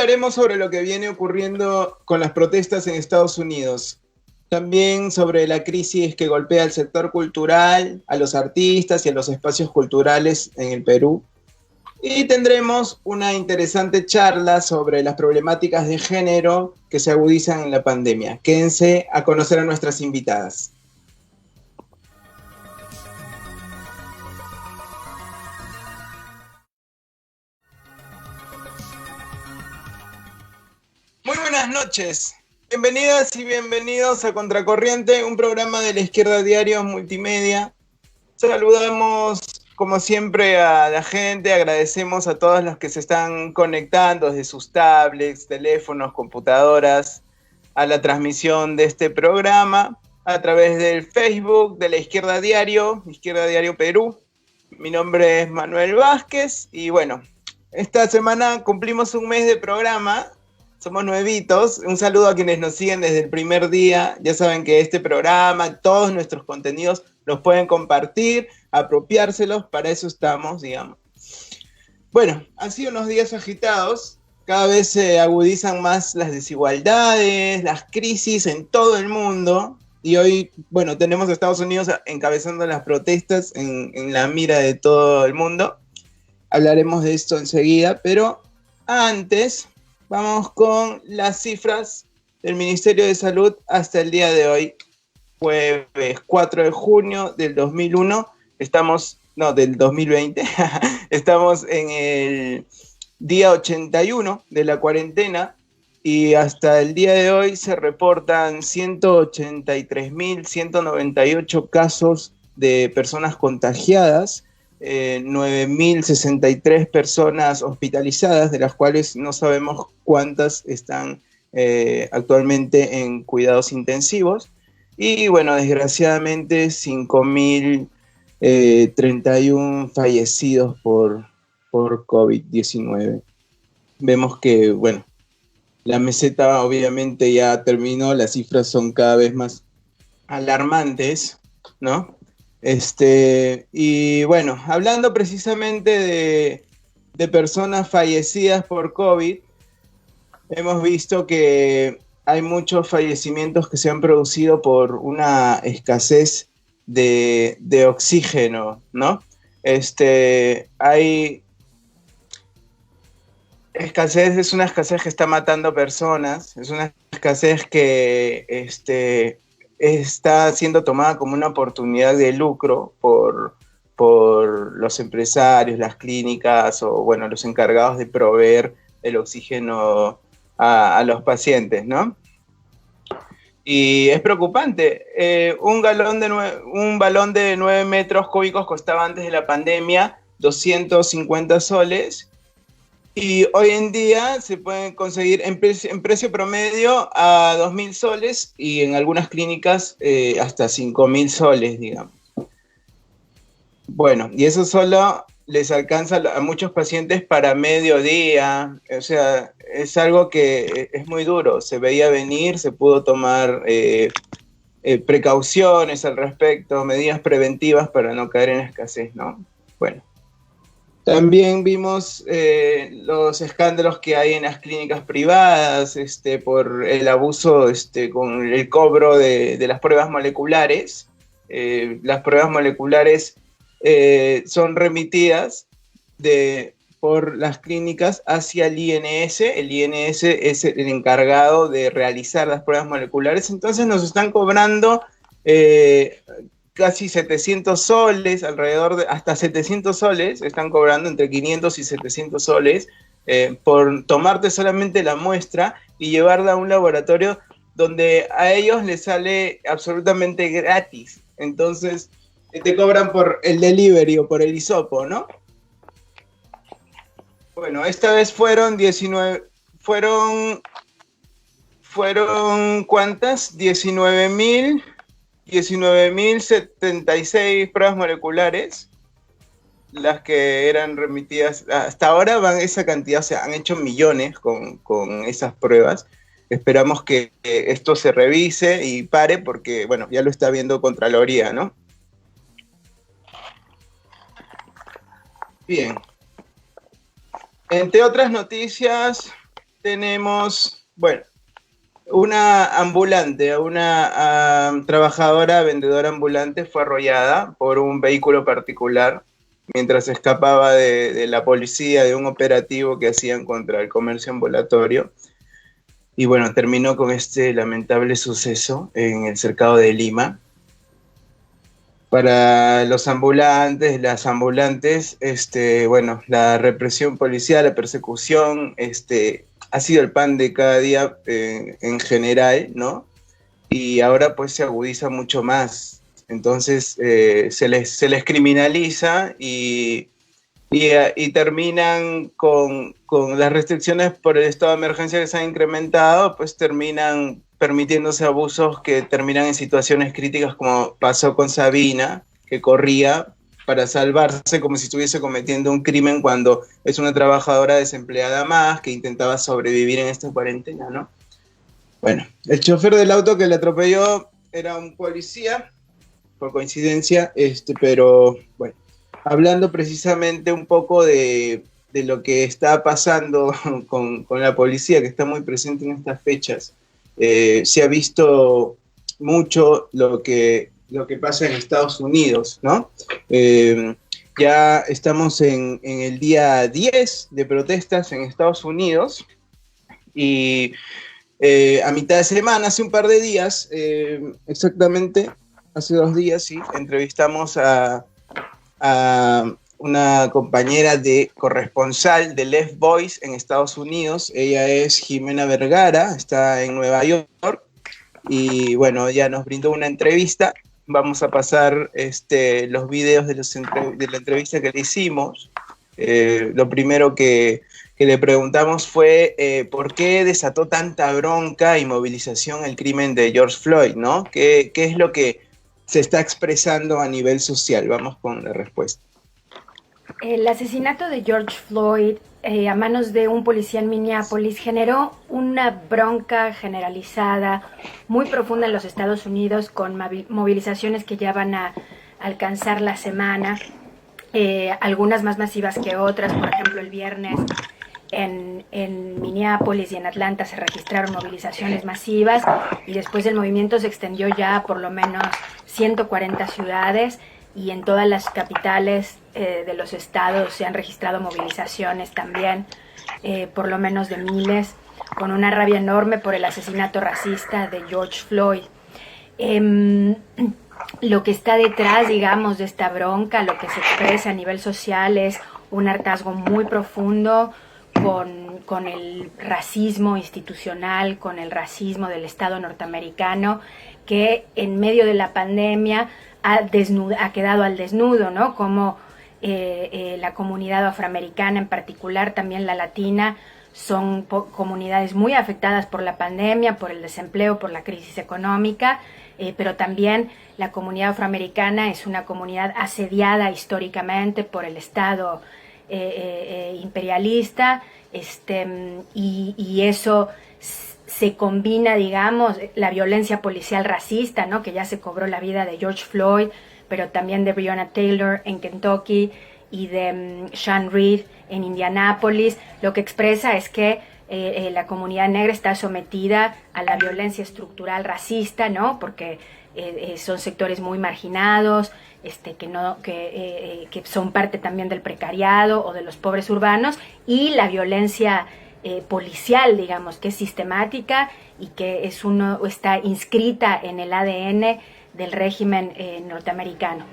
hablaremos sobre lo que viene ocurriendo con las protestas en Estados Unidos. También sobre la crisis que golpea al sector cultural, a los artistas y a los espacios culturales en el Perú. Y tendremos una interesante charla sobre las problemáticas de género que se agudizan en la pandemia. Quédense a conocer a nuestras invitadas. Muy buenas noches. Bienvenidas y bienvenidos a Contracorriente, un programa de La Izquierda Diario Multimedia. Saludamos, como siempre, a la gente, agradecemos a todos los que se están conectando desde sus tablets, teléfonos, computadoras, a la transmisión de este programa a través del Facebook de La Izquierda Diario Perú. Mi nombre es Manuel Vázquez y bueno, esta semana cumplimos un mes de programa. Somos nuevitos. Un saludo a quienes nos siguen desde el primer día. Ya saben que este programa, todos nuestros contenidos los pueden compartir, apropiárselos, para eso estamos, digamos. Bueno, han sido unos días agitados. Cada vez se agudizan más las desigualdades, las crisis en todo el mundo. Y hoy, bueno, tenemos a Estados Unidos encabezando las protestas en la mira de todo el mundo. Hablaremos de esto enseguida, pero antes vamos con las cifras del Ministerio de Salud hasta el día de hoy, jueves 4 de junio del 2001, del 2020, estamos en el día 81 de la cuarentena y hasta el día de hoy se reportan 183.198 casos de personas contagiadas, 9.063 personas hospitalizadas, de las cuales no sabemos cuántas están actualmente en cuidados intensivos. Y bueno, desgraciadamente 5.031 fallecidos por COVID-19. Vemos que, bueno, la meseta obviamente ya terminó, las cifras son cada vez más alarmantes, ¿no? Y bueno, hablando precisamente de personas fallecidas por COVID, hemos visto que hay muchos fallecimientos que se han producido por una escasez de oxígeno, ¿no? Hay escasez, es una escasez que está matando personas, es una escasez que está siendo tomada como una oportunidad de lucro por los empresarios, las clínicas o, bueno, los encargados de proveer el oxígeno a los pacientes, ¿no? Y es preocupante. Un balón de 9 metros cúbicos costaba antes de la pandemia 250 soles. Y hoy en día se pueden conseguir en precio promedio a 2.000 soles y en algunas clínicas hasta 5.000 soles, digamos. Bueno, y eso solo les alcanza a muchos pacientes para mediodía. O sea, es algo que es muy duro. Se veía venir, se pudo tomar precauciones al respecto, medidas preventivas para no caer en escasez, ¿no? Bueno. También vimos los escándalos que hay en las clínicas privadas por el abuso con el cobro de las pruebas moleculares. Las pruebas moleculares son remitidas por las clínicas hacia el INS. El INS es el encargado de realizar las pruebas moleculares. Entonces nos están cobrando casi 700 soles, hasta 700 soles, están cobrando entre 500 y 700 soles por tomarte solamente la muestra y llevarla a un laboratorio donde a ellos les sale absolutamente gratis. Entonces te cobran por el delivery o por el hisopo, ¿no? Bueno, esta vez fueron ¿cuántas? 19.076 pruebas moleculares, las que eran remitidas. Hasta ahora van esa cantidad, o sea, han hecho millones con esas pruebas. Esperamos que esto se revise y pare porque, bueno, ya lo está viendo Contraloría, ¿no? Bien. Entre otras noticias, tenemos, bueno, una ambulante, una trabajadora vendedora ambulante fue arrollada por un vehículo particular mientras escapaba de la policía de un operativo que hacían contra el comercio ambulatorio. Y bueno, terminó con este lamentable suceso en el cercado de Lima. Para los ambulantes, las ambulantes, bueno, la represión policial, la persecución, ha sido el pan de cada día en general, ¿no? Y ahora pues se agudiza mucho más. Entonces se les criminaliza y terminan con las restricciones por el estado de emergencia que se han incrementado, pues terminan permitiéndose abusos que terminan en situaciones críticas, como pasó con Sabina, que corría para salvarse como si estuviese cometiendo un crimen cuando es una trabajadora desempleada más que intentaba sobrevivir en esta cuarentena, ¿no? Bueno, el chofer del auto que le atropelló era un policía, por coincidencia, pero bueno, hablando precisamente un poco de lo que está pasando con la policía, que está muy presente en estas fechas. Se ha visto mucho lo que pasa en Estados Unidos, ¿no? Ya estamos en el día 10 de protestas en Estados Unidos y a mitad de semana, hace un par de días, exactamente, hace 2 días, sí, entrevistamos a una compañera de corresponsal de Left Voice en Estados Unidos. Ella es Jimena Vergara, está en Nueva York y bueno, ya nos brindó una entrevista. Vamos a pasar los videos de la entrevista que le hicimos. Lo primero que le preguntamos fue por qué desató tanta bronca y movilización el crimen de George Floyd, ¿no? ¿Qué es lo que se está expresando a nivel social? Vamos con la respuesta. El asesinato de George Floyd a manos de un policía en Minneapolis generó una bronca generalizada muy profunda en los Estados Unidos, con movilizaciones que ya van a alcanzar la semana, algunas más masivas que otras. Por ejemplo, el viernes en Minneapolis y en Atlanta se registraron movilizaciones masivas, y después el movimiento se extendió ya a por lo menos 140 ciudades, y en todas las capitales de los estados se han registrado movilizaciones también, por lo menos de miles, con una rabia enorme por el asesinato racista de George Floyd. Lo que está detrás, digamos, de esta bronca, lo que se expresa a nivel social, es un hartazgo muy profundo con el racismo institucional, con el racismo del Estado norteamericano, que en medio de la pandemia ha quedado al desnudo, ¿no? Como la comunidad afroamericana, en particular también la latina, son comunidades muy afectadas por la pandemia, por el desempleo, por la crisis económica, pero también la comunidad afroamericana es una comunidad asediada históricamente por el Estado imperialista, y eso se combina, digamos, la violencia policial racista, ¿no? Que ya se cobró la vida de George Floyd, pero también de Breonna Taylor en Kentucky y de Sean Reed en Indianápolis. Lo que expresa es que la comunidad negra está sometida a la violencia estructural racista, ¿no? Porque son sectores muy marginados, que son parte también del precariado o de los pobres urbanos, y la violencia policial, digamos, que es sistemática y que está inscrita en el ADN del régimen norteamericano.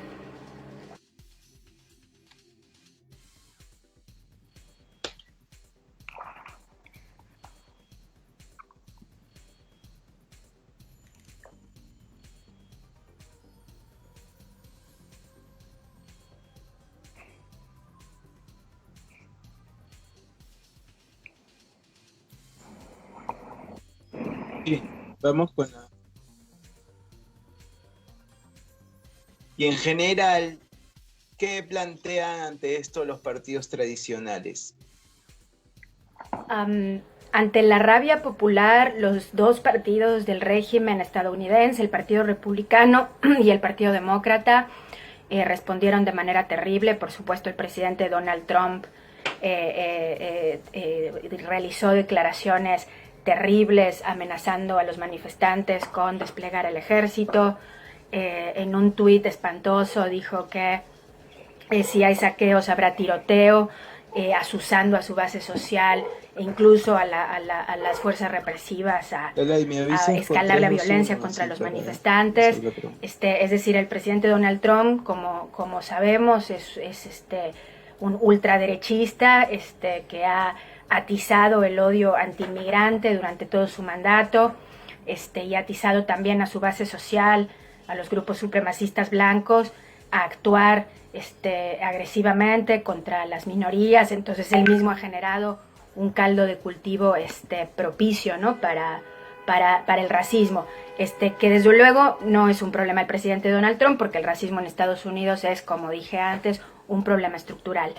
Sí, vamos con la... Y en general, ¿qué plantean ante esto los partidos tradicionales? Ante la rabia popular, los dos partidos del régimen estadounidense, el Partido Republicano y el Partido Demócrata, respondieron de manera terrible. Por supuesto, el presidente Donald Trump realizó declaraciones terribles amenazando a los manifestantes con desplegar el ejército. En un tuit espantoso dijo que si hay saqueos habrá tiroteo, asusando a su base social e incluso a las fuerzas represivas a escalar la violencia contra los manifestantes. Es decir, el presidente Donald Trump, como sabemos, es un ultraderechista que ha atizado el odio antiinmigrante durante todo su mandato, y ha atizado también a su base social, a los grupos supremacistas blancos, a actuar agresivamente contra las minorías. Entonces él mismo ha generado un caldo de cultivo propicio, ¿no?, para el racismo, que desde luego no es un problema del presidente Donald Trump, porque el racismo en Estados Unidos es, como dije antes, un problema estructural,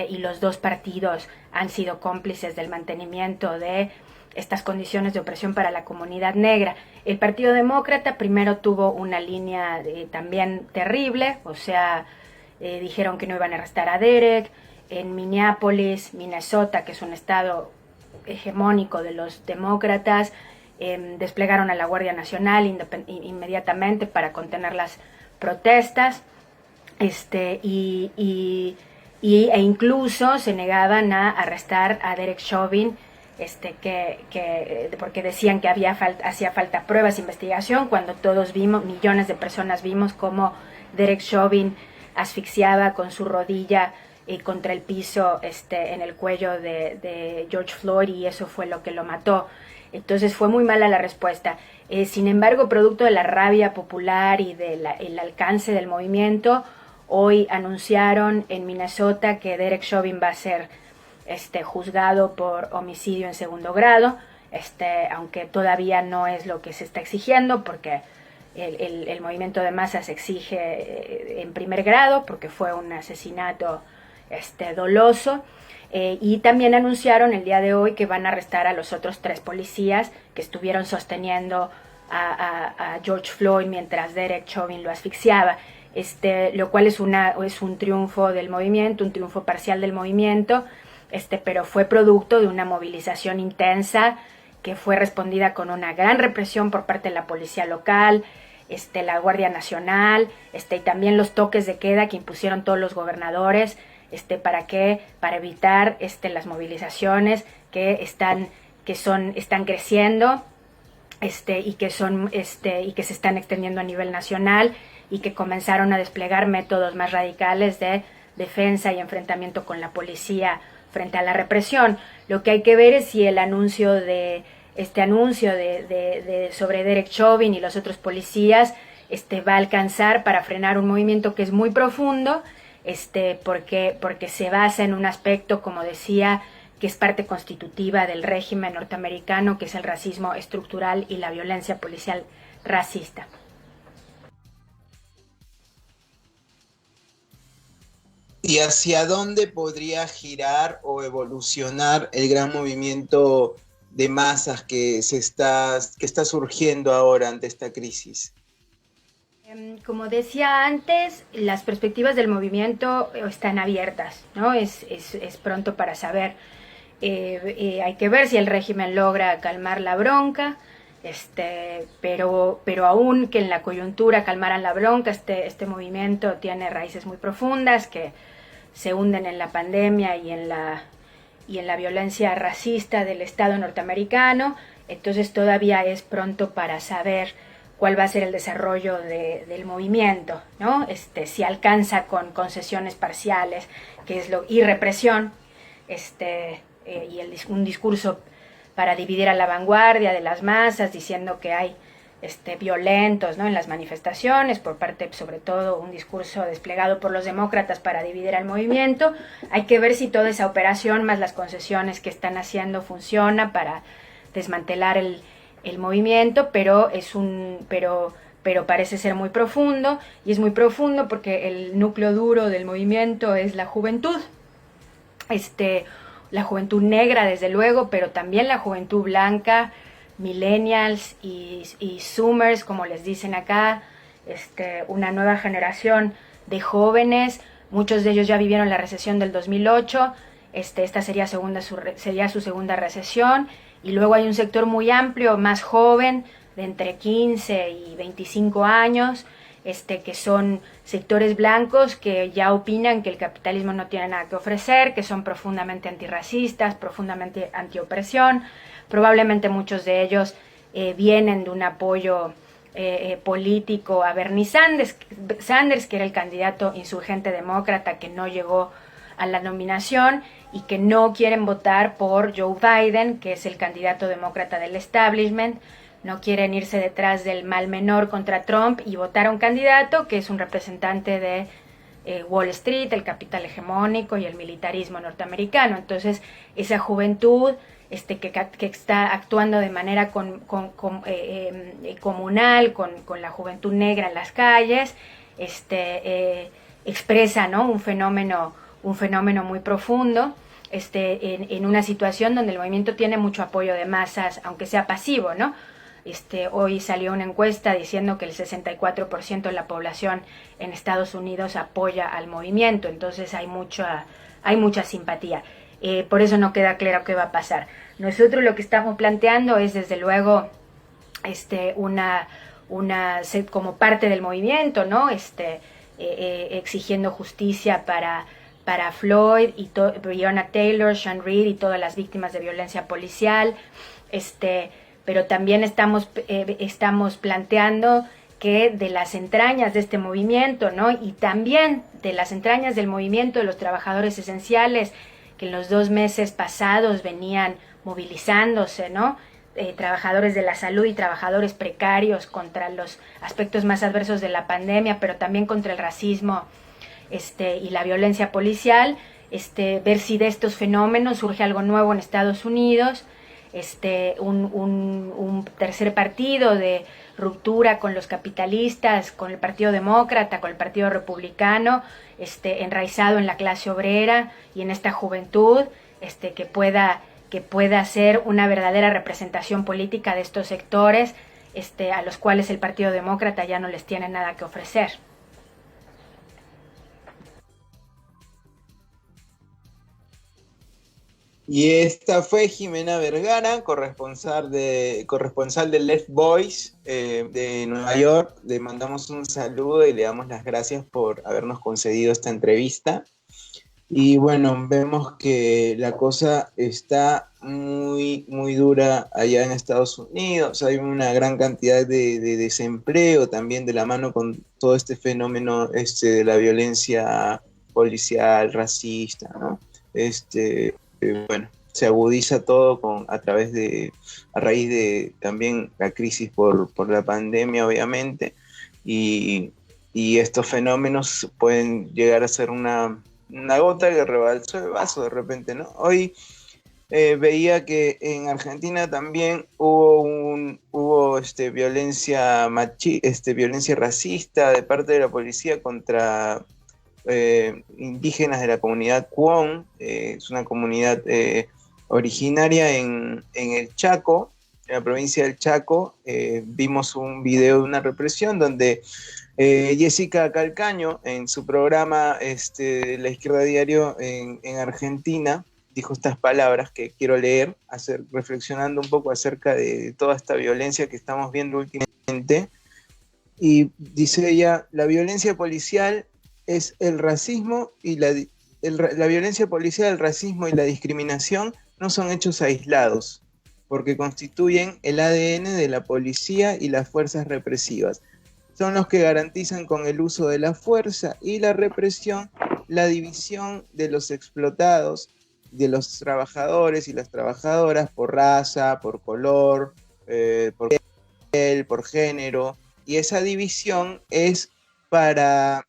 y los dos partidos han sido cómplices del mantenimiento de estas condiciones de opresión para la comunidad negra. El Partido Demócrata primero tuvo una línea también terrible, o sea, dijeron que no iban a arrestar a Derek. En Minneapolis, Minnesota, que es un estado hegemónico de los demócratas, desplegaron a la Guardia Nacional inmediatamente para contener las protestas, e incluso se negaban a arrestar a Derek Chauvin, porque decían que hacía falta pruebas e investigación, cuando todos vimos, millones de personas vimos cómo Derek Chauvin asfixiaba con su rodilla contra el piso en el cuello de George Floyd, y eso fue lo que lo mató. Entonces fue muy mala la respuesta. Sin embargo, producto de la rabia popular y del alcance del movimiento, hoy anunciaron en Minnesota que Derek Chauvin va a ser juzgado por homicidio en segundo grado, aunque todavía no es lo que se está exigiendo, porque el movimiento de masas exige en primer grado, porque fue un asesinato doloso. Y también anunciaron el día de hoy que van a arrestar a los otros 3 policías que estuvieron sosteniendo a George Floyd mientras Derek Chauvin lo asfixiaba, lo cual es un triunfo del movimiento, un triunfo parcial del movimiento, pero fue producto de una movilización intensa que fue respondida con una gran represión por parte de la policía local, la Guardia Nacional, y también los toques de queda que impusieron todos los gobernadores, para evitar las movilizaciones que están creciendo, y que se están extendiendo a nivel nacional, y que comenzaron a desplegar métodos más radicales de defensa y enfrentamiento con la policía frente a la represión. Lo que hay que ver es si el anuncio sobre Derek Chauvin y los otros policías va a alcanzar para frenar un movimiento que es muy profundo, porque se basa en un aspecto, como decía, que es parte constitutiva del régimen norteamericano, que es el racismo estructural y la violencia policial racista. ¿Y hacia dónde podría girar o evolucionar el gran movimiento de masas que está surgiendo ahora ante esta crisis? Como decía antes, las perspectivas del movimiento están abiertas, ¿no? Es pronto para saber. Hay que ver si el régimen logra calmar la bronca, pero aún que en la coyuntura calmaran la bronca, este movimiento tiene raíces muy profundas que se hunden en la pandemia y en la violencia racista del Estado norteamericano. Entonces todavía es pronto para saber cuál va a ser el desarrollo del movimiento, ¿no? Si alcanza con concesiones parciales, y represión, un discurso para dividir a la vanguardia de las masas, diciendo que hay violentos, ¿no?, en las manifestaciones, por parte, sobre todo, un discurso desplegado por los demócratas para dividir al movimiento. Hay que ver si toda esa operación, más las concesiones que están haciendo, funciona para desmantelar el movimiento, pero parece ser muy profundo, y es muy profundo porque el núcleo duro del movimiento es la juventud, la juventud negra, desde luego, pero también la juventud blanca, millennials y zoomers, como les dicen acá, una nueva generación de jóvenes. Muchos de ellos ya vivieron la recesión del 2008, esta sería su segunda recesión, y luego hay un sector muy amplio, más joven, de entre 15 y 25 años, que son sectores blancos que ya opinan que el capitalismo no tiene nada que ofrecer, que son profundamente antirracistas, profundamente antiopresión. Probablemente muchos de ellos vienen de un apoyo político a Bernie Sanders, que era el candidato insurgente demócrata que no llegó a la nominación, y que no quieren votar por Joe Biden, que es el candidato demócrata del establishment. No quieren irse detrás del mal menor contra Trump y votar a un candidato que es un representante de Wall Street, el capital hegemónico y el militarismo norteamericano. Entonces, esa juventud que está actuando de manera comunal con la juventud negra en las calles, expresa, ¿no?, un fenómeno muy profundo, en una situación donde el movimiento tiene mucho apoyo de masas, aunque sea pasivo, ¿no? Hoy salió una encuesta diciendo que el 64% de la población en Estados Unidos apoya al movimiento, entonces hay mucha simpatía. Por eso no queda claro qué va a pasar. Nosotros lo que estamos planteando es, desde luego, como parte del movimiento, ¿no? Exigiendo justicia para Floyd y Breonna Taylor, Sean Reed y todas las víctimas de violencia policial, pero también estamos planteando que de las entrañas de este movimiento, ¿no?, y también de las entrañas del movimiento de los trabajadores esenciales, que en los 2 meses pasados venían movilizándose, ¿no?, trabajadores de la salud y trabajadores precarios contra los aspectos más adversos de la pandemia, pero también contra el racismo y la violencia policial, ver si de estos fenómenos surge algo nuevo en Estados Unidos, un tercer partido de ruptura con los capitalistas, con el Partido Demócrata, con el Partido Republicano, enraizado en la clase obrera y en esta juventud, que pueda ser una verdadera representación política de estos sectores, a los cuales el Partido Demócrata ya no les tiene nada que ofrecer. Y esta fue Jimena Vergara, corresponsal del Left Voice de Nueva York. Le mandamos un saludo y le damos las gracias por habernos concedido esta entrevista. Y bueno, vemos que la cosa está muy, muy dura allá en Estados Unidos. Hay una gran cantidad de desempleo también, de la mano con todo este fenómeno de la violencia policial, racista, ¿no? Bueno, se agudiza todo a raíz de también la crisis por la pandemia, obviamente, y estos fenómenos pueden llegar a ser una gota que rebalsó el vaso de repente, ¿no? Hoy veía que en Argentina también hubo violencia racista de parte de la policía contra indígenas de la comunidad Cuón. Es una comunidad originaria en el Chaco, en la provincia del Chaco. Vimos un video de una represión donde Jessica Calcaño, en su programa La Izquierda Diario en Argentina, dijo estas palabras que quiero leer, reflexionando un poco acerca de toda esta violencia que estamos viendo últimamente. Y dice ella: la violencia policial es el racismo y la violencia policial, el racismo y la discriminación no son hechos aislados, porque constituyen el ADN de la policía y las fuerzas represivas. Son los que garantizan con el uso de la fuerza y la represión la división de los explotados, de los trabajadores y las trabajadoras por raza, por color, por piel, por género, y esa división es para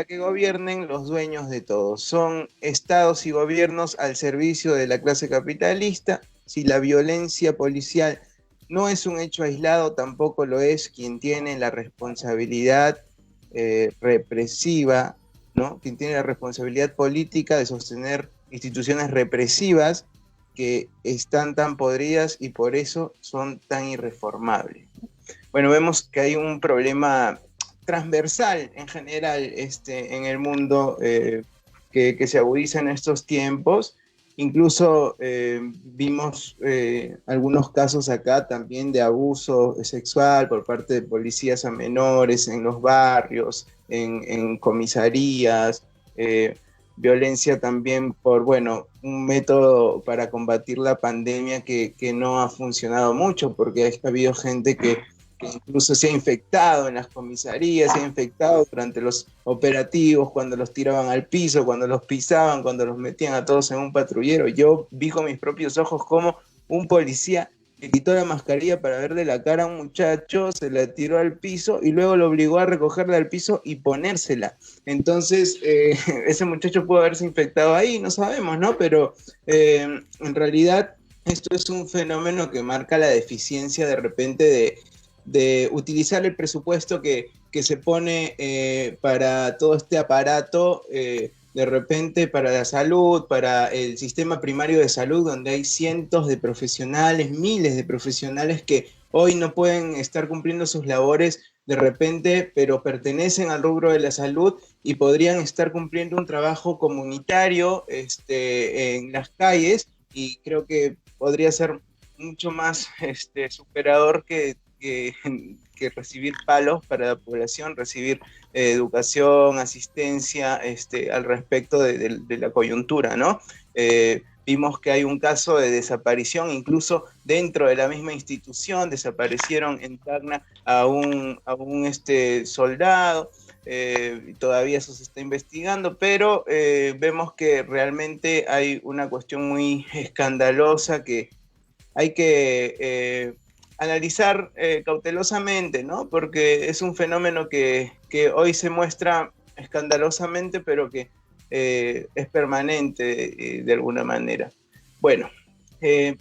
que gobiernen los dueños de todo. Son estados y gobiernos al servicio de la clase capitalista. Si la violencia policial no es un hecho aislado, tampoco lo es quien tiene la responsabilidad represiva, ¿no? Quien tiene la responsabilidad política de sostener instituciones represivas que están tan podridas y por eso son tan irreformables. Bueno, vemos que hay un problema transversal en general en el mundo que se agudiza en estos tiempos. Incluso vimos algunos casos acá también de abuso sexual por parte de policías a menores en los barrios, en comisarías, violencia también por, bueno, un método para combatir la pandemia que no ha funcionado mucho, porque ha habido gente que incluso se ha infectado en las comisarías, se ha infectado durante los operativos, cuando los tiraban al piso, cuando los pisaban, cuando los metían a todos en un patrullero. Yo vi con mis propios ojos cómo un policía le quitó la mascarilla para verle la cara a un muchacho, se la tiró al piso y luego lo obligó a recogerla del piso y ponérsela. Entonces, ese muchacho pudo haberse infectado ahí, no sabemos, ¿no? Pero en realidad esto es un fenómeno que marca la deficiencia de repente de utilizar el presupuesto que se pone para todo este aparato, de repente para la salud, para el sistema primario de salud, donde hay cientos de profesionales, miles de profesionales que hoy no pueden estar cumpliendo sus labores de repente, pero pertenecen al rubro de la salud y podrían estar cumpliendo un trabajo comunitario en las calles, y creo que podría ser mucho más superador que recibir palos para la población, recibir educación, asistencia al respecto de la coyuntura, ¿no? Vimos que hay un caso de desaparición, incluso dentro de la misma institución, desaparecieron en Tacna a un soldado, todavía eso se está investigando, pero vemos que realmente hay una cuestión muy escandalosa que hay que analizar cautelosamente, ¿no? Porque es un fenómeno que hoy se muestra escandalosamente, pero que es permanente de alguna manera. Bueno,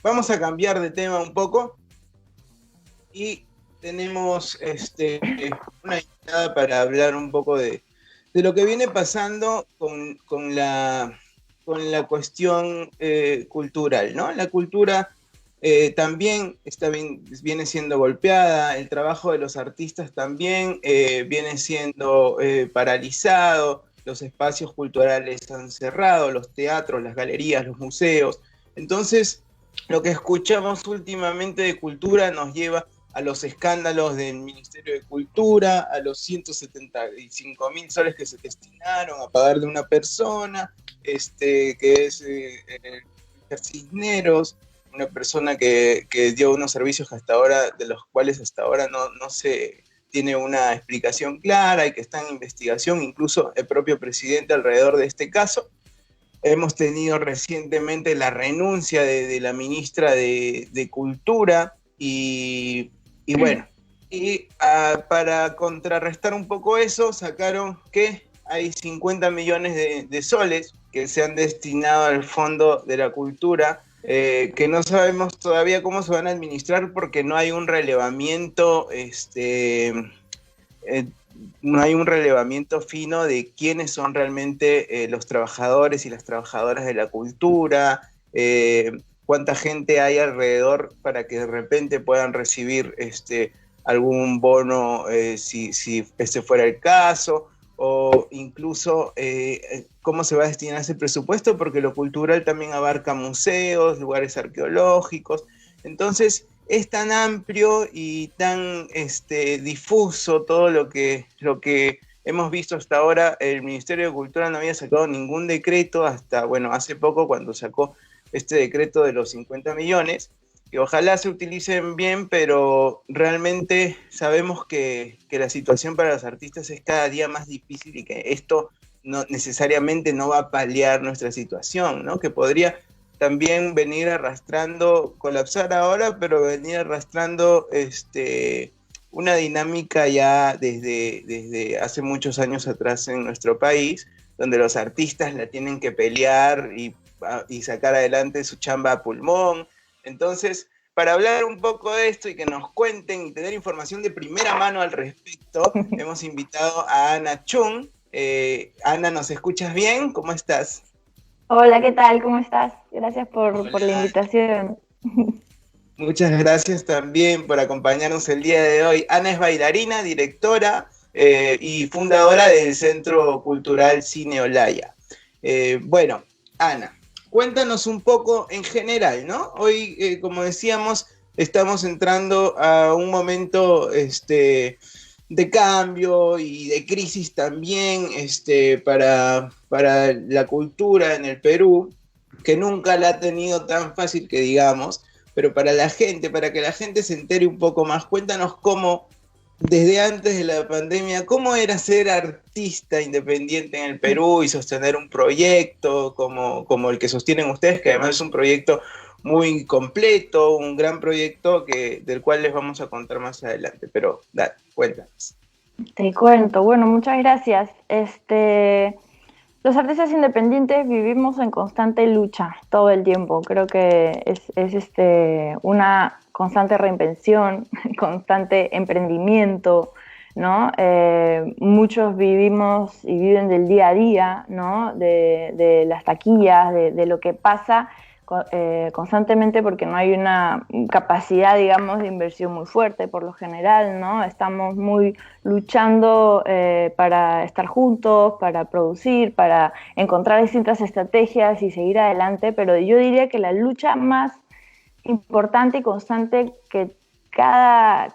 vamos a cambiar de tema un poco y tenemos una invitada para hablar un poco de lo que viene pasando con la cuestión cultural, ¿no? La cultura también viene siendo golpeada, el trabajo de los artistas también viene siendo paralizado, los espacios culturales han cerrado, los teatros, las galerías, los museos. Entonces, lo que escuchamos últimamente de cultura nos lleva a los escándalos del Ministerio de Cultura, a los 175.000 soles que se destinaron a pagarle a una persona, que es Cisneros, una persona que dio unos servicios que hasta ahora, de los cuales hasta ahora no se tiene una explicación clara y que está en investigación, incluso el propio presidente alrededor de este caso. Hemos tenido recientemente la renuncia de la ministra de Cultura y bueno, para contrarrestar un poco eso, sacaron que hay 50 millones de soles que se han destinado al Fondo de la Cultura, que no sabemos todavía cómo se van a administrar porque no hay un relevamiento, no hay un relevamiento fino de quiénes son realmente los trabajadores y las trabajadoras de la cultura, cuánta gente hay alrededor para que de repente puedan recibir algún bono si ese fuera el caso, o incluso cómo se va a destinar ese presupuesto, porque lo cultural también abarca museos, lugares arqueológicos. Entonces es tan amplio y tan difuso todo lo que hemos visto hasta ahora. El Ministerio de Cultura no había sacado ningún decreto hasta, bueno, hace poco, cuando sacó este decreto de los 50 millones, que ojalá se utilicen bien, pero realmente sabemos que la situación para los artistas es cada día más difícil y que esto no necesariamente no va a paliar nuestra situación, ¿no? Que podría también venir arrastrando, colapsar ahora, pero venir arrastrando una dinámica ya desde hace muchos años atrás en nuestro país, donde los artistas la tienen que pelear y sacar adelante su chamba a pulmón. Entonces, para hablar un poco de esto y que nos cuenten y tener información de primera mano al respecto, hemos invitado a Ana Chung. Ana, ¿nos escuchas bien? ¿Cómo estás? Hola, ¿qué tal? ¿Cómo estás? Gracias por la invitación. Muchas gracias también por acompañarnos el día de hoy. Ana es bailarina, directora y fundadora del Centro Cultural Cine Olaya. Bueno, Ana, cuéntanos un poco en general, ¿no? Hoy, como decíamos, estamos entrando a un momento de cambio y de crisis también para la cultura en el Perú, que nunca la ha tenido tan fácil que digamos, pero para la gente, para que la gente se entere un poco más, cuéntanos cómo, desde antes de la pandemia, cómo era ser artista independiente en el Perú y sostener un proyecto como el que sostienen ustedes, que además es un proyecto muy completo, un gran proyecto del cual les vamos a contar más adelante. Pero dale, cuéntanos. Te cuento, bueno, muchas gracias. Los artistas independientes vivimos en constante lucha todo el tiempo. Creo que es una constante reinvención, constante emprendimiento, ¿no? Muchos vivimos y viven del día a día, ¿no? De las taquillas, de lo que pasa constantemente, porque no hay una capacidad, digamos, de inversión muy fuerte por lo general, ¿no? Estamos muy luchando para estar juntos, para producir, para encontrar distintas estrategias y seguir adelante, pero yo diría que la lucha más importante y constante que cada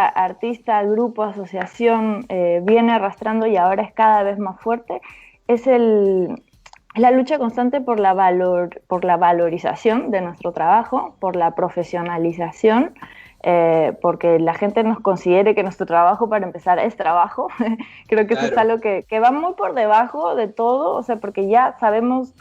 artista, grupo, asociación viene arrastrando y ahora es cada vez más fuerte, es la lucha constante por la valorización de nuestro trabajo, por la profesionalización, porque la gente nos considere que nuestro trabajo, para empezar, es trabajo. Creo que claro, eso es algo que va muy por debajo de todo, o sea, porque ya sabemos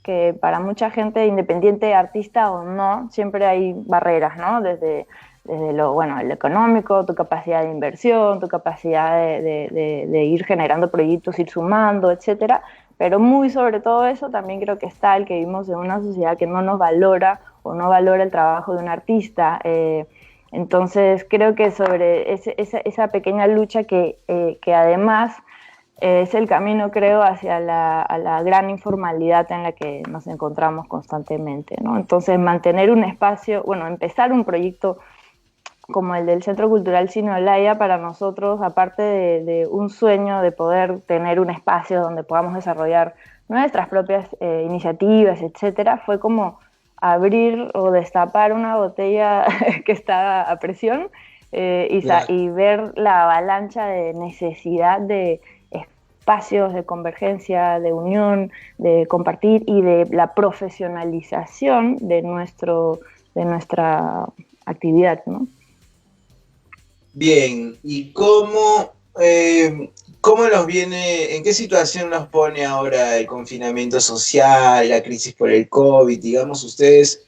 que para mucha gente, independiente, artista o no, siempre hay barreras, ¿no? Desde lo económico, tu capacidad de inversión, tu capacidad de ir generando proyectos, ir sumando, etcétera. Pero muy sobre todo eso también creo que está el que vivimos en una sociedad que no nos valora o no valora el trabajo de un artista. Entonces creo que sobre esa pequeña lucha que además es el camino, creo, hacia la gran informalidad en la que nos encontramos constantemente, ¿no? Entonces mantener un espacio, empezar un proyecto como el del Centro Cultural Cine Olaya, para nosotros, aparte de un sueño de poder tener un espacio donde podamos desarrollar nuestras propias iniciativas, etcétera, fue como abrir o destapar una botella que está a presión y ver la avalancha de necesidad de espacios de convergencia, de unión, de compartir y de la profesionalización de nuestra actividad, ¿no? Bien, ¿y cómo los viene, en qué situación los pone ahora el confinamiento social, la crisis por el COVID? Digamos, ustedes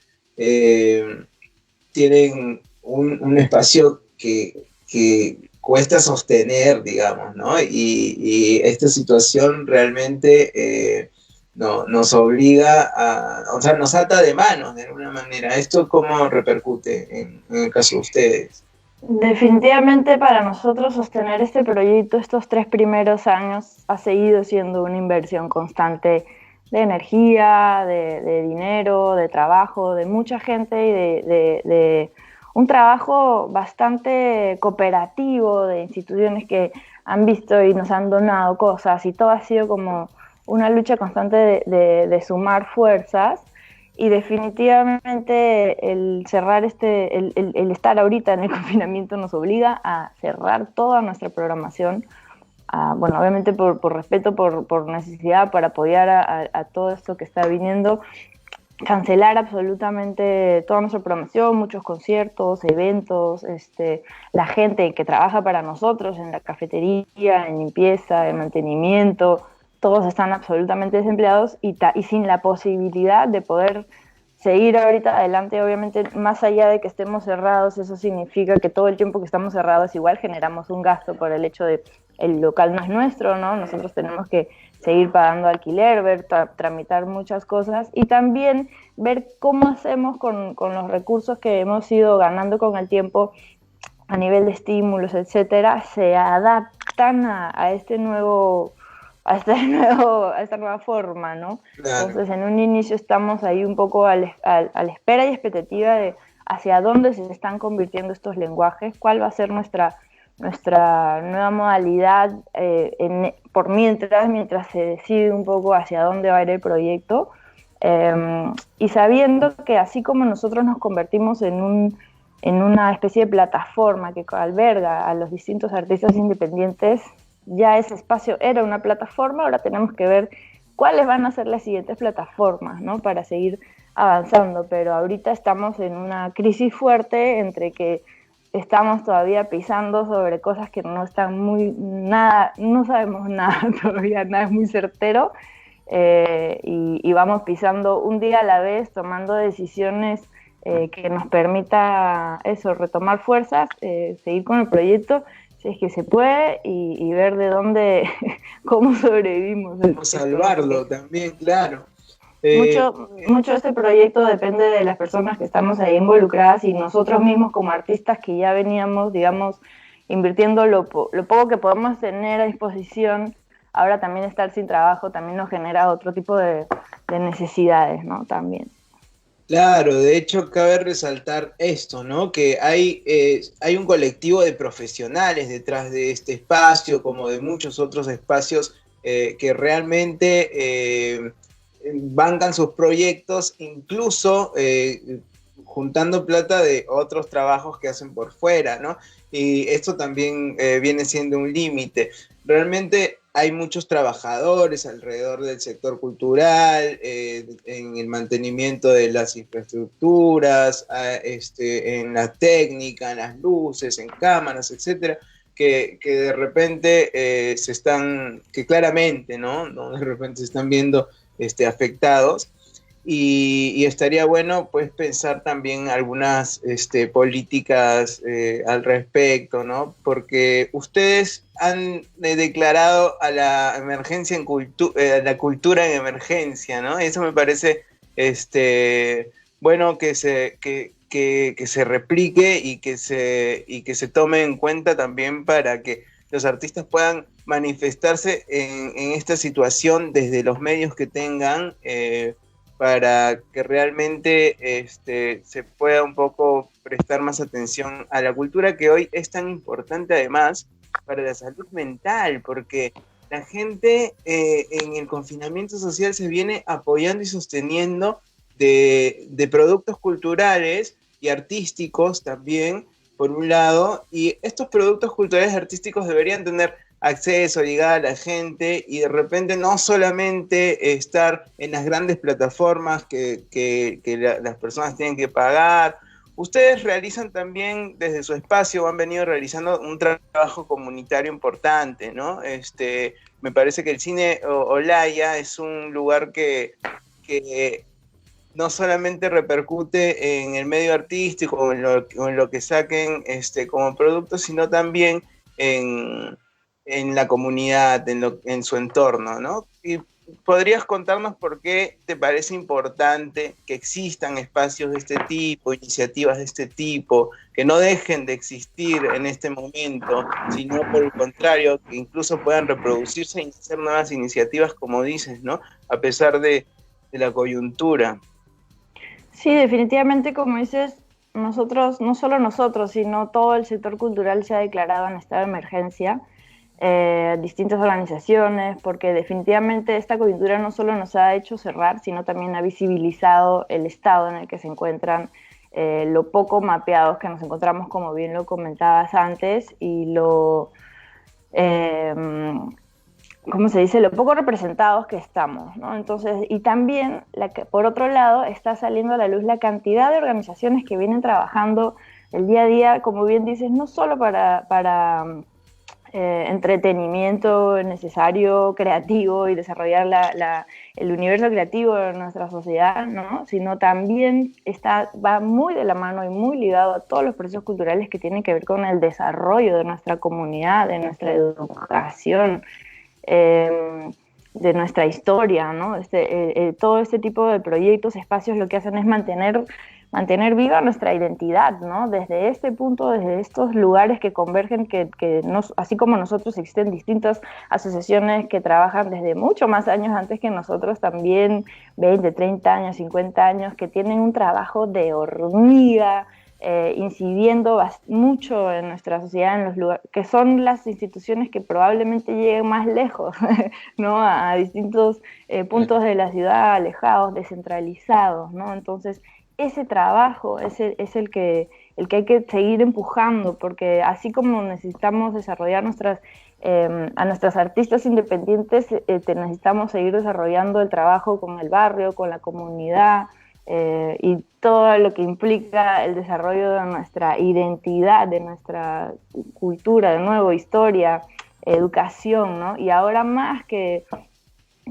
tienen un espacio que cuesta sostener, digamos, ¿no? Y esta situación realmente nos obliga o sea, nos ata de manos de alguna manera. ¿Esto cómo repercute en el caso de ustedes? Definitivamente para nosotros sostener este proyecto estos 3 primeros años ha seguido siendo una inversión constante de energía, de dinero, de trabajo, de mucha gente y de un trabajo bastante cooperativo de instituciones que han visto y nos han donado cosas, y todo ha sido como una lucha constante de sumar fuerzas. Y definitivamente el cerrar el estar ahorita en el confinamiento nos obliga a cerrar toda nuestra programación, obviamente por respeto, por necesidad, para apoyar a todo esto que está viniendo, cancelar absolutamente toda nuestra programación, muchos conciertos, eventos, la gente que trabaja para nosotros en la cafetería, en limpieza, en mantenimiento, todos están absolutamente desempleados y sin la posibilidad de poder seguir ahorita adelante. Obviamente, más allá de que estemos cerrados, eso significa que todo el tiempo que estamos cerrados igual generamos un gasto por el hecho de el local no es nuestro, ¿no? Nosotros tenemos que seguir pagando alquiler, tramitar muchas cosas y también ver cómo hacemos con los recursos que hemos ido ganando con el tiempo a nivel de estímulos, etcétera, se adaptan a esta nueva forma, ¿no? Claro. Entonces, en un inicio estamos ahí un poco a la espera y expectativa de hacia dónde se están convirtiendo estos lenguajes, cuál va a ser nuestra nueva modalidad por mientras se decide un poco hacia dónde va a ir el proyecto, y sabiendo que así como nosotros nos convertimos en una especie de plataforma que alberga a los distintos artistas independientes, ya ese espacio era una plataforma, ahora tenemos que ver cuáles van a ser las siguientes plataformas, ¿no? Para seguir avanzando, pero ahorita estamos en una crisis fuerte entre que estamos todavía pisando sobre cosas que no están no sabemos nada todavía, nada es muy certero, y vamos pisando un día a la vez, tomando decisiones que nos permita eso, retomar fuerzas, seguir con el proyecto, si es que se puede, y ver de dónde, cómo sobrevivimos. Cómo salvarlo también, claro. Mucho de este proyecto depende de las personas que estamos ahí involucradas y nosotros mismos como artistas que ya veníamos, digamos, invirtiendo lo poco que podemos tener a disposición. Ahora también estar sin trabajo también nos genera otro tipo de necesidades, ¿no? También. Claro, de hecho cabe resaltar esto, ¿no? Que hay un colectivo de profesionales detrás de este espacio, como de muchos otros espacios que realmente bancan sus proyectos, incluso juntando plata de otros trabajos que hacen por fuera, ¿no? Y esto también viene siendo un límite. Realmente hay muchos trabajadores alrededor del sector cultural, en el mantenimiento de las infraestructuras, en la técnica, en las luces, en cámaras, etcétera, que de repente que claramente, ¿no? De repente se están viendo afectados. Y estaría bueno pues pensar también algunas políticas al respecto, ¿no? Porque ustedes han declarado a la emergencia la cultura en emergencia, ¿no? Eso me parece bueno que se replique y que se tome en cuenta también para que los artistas puedan manifestarse en esta situación desde los medios que tengan, para que realmente se pueda un poco prestar más atención a la cultura, que hoy es tan importante además para la salud mental, porque la gente en el confinamiento social se viene apoyando y sosteniendo de productos culturales y artísticos también, por un lado, y estos productos culturales y artísticos deberían tener acceso, llegar a la gente, y de repente no solamente estar en las grandes plataformas que las personas tienen que pagar. Ustedes realizan también desde su espacio, han venido realizando un trabajo comunitario importante, ¿no? Me parece que el cine Olaya es un lugar que no solamente repercute en el medio artístico o en lo que saquen como producto, sino también en la comunidad, en su entorno, ¿no? Y podrías contarnos por qué te parece importante que existan espacios de este tipo, iniciativas de este tipo, que no dejen de existir en este momento, sino por el contrario, que incluso puedan reproducirse y hacer nuevas iniciativas, como dices, ¿no? A pesar de la coyuntura. Sí, definitivamente, como dices, nosotros, no solo nosotros, sino todo el sector cultural se ha declarado en estado de emergencia. Distintas organizaciones, porque definitivamente esta coyuntura no solo nos ha hecho cerrar, sino también ha visibilizado el estado en el que se encuentran, lo poco mapeados que nos encontramos, como bien lo comentabas antes, y ¿cómo se dice? Lo poco representados que estamos, ¿no? Entonces, y también, por otro lado, está saliendo a la luz la cantidad de organizaciones que vienen trabajando el día a día, como bien dices, no solo para entretenimiento necesario, creativo, y desarrollar el universo creativo de nuestra sociedad, ¿no? Sino también va muy de la mano y muy ligado a todos los procesos culturales que tienen que ver con el desarrollo de nuestra comunidad, de nuestra educación, de nuestra historia, ¿no? Todo este tipo de proyectos, espacios, lo que hacen es mantener viva nuestra identidad, ¿no? Desde este punto, desde estos lugares que convergen, así como nosotros, existen distintas asociaciones que trabajan desde mucho más años antes que nosotros, también 20, 30 años, 50 años, que tienen un trabajo de hormiga, incidiendo mucho en nuestra sociedad, en los lugares, que son las instituciones que probablemente lleguen más lejos, ¿no? A distintos puntos de la ciudad, alejados, descentralizados, ¿no? Entonces, ese trabajo es el que hay que seguir empujando, porque así como necesitamos desarrollar a nuestras artistas independientes, necesitamos seguir desarrollando el trabajo con el barrio, con la comunidad, y todo lo que implica el desarrollo de nuestra identidad, de nuestra cultura, de nuevo, historia, educación, ¿no? Y ahora más que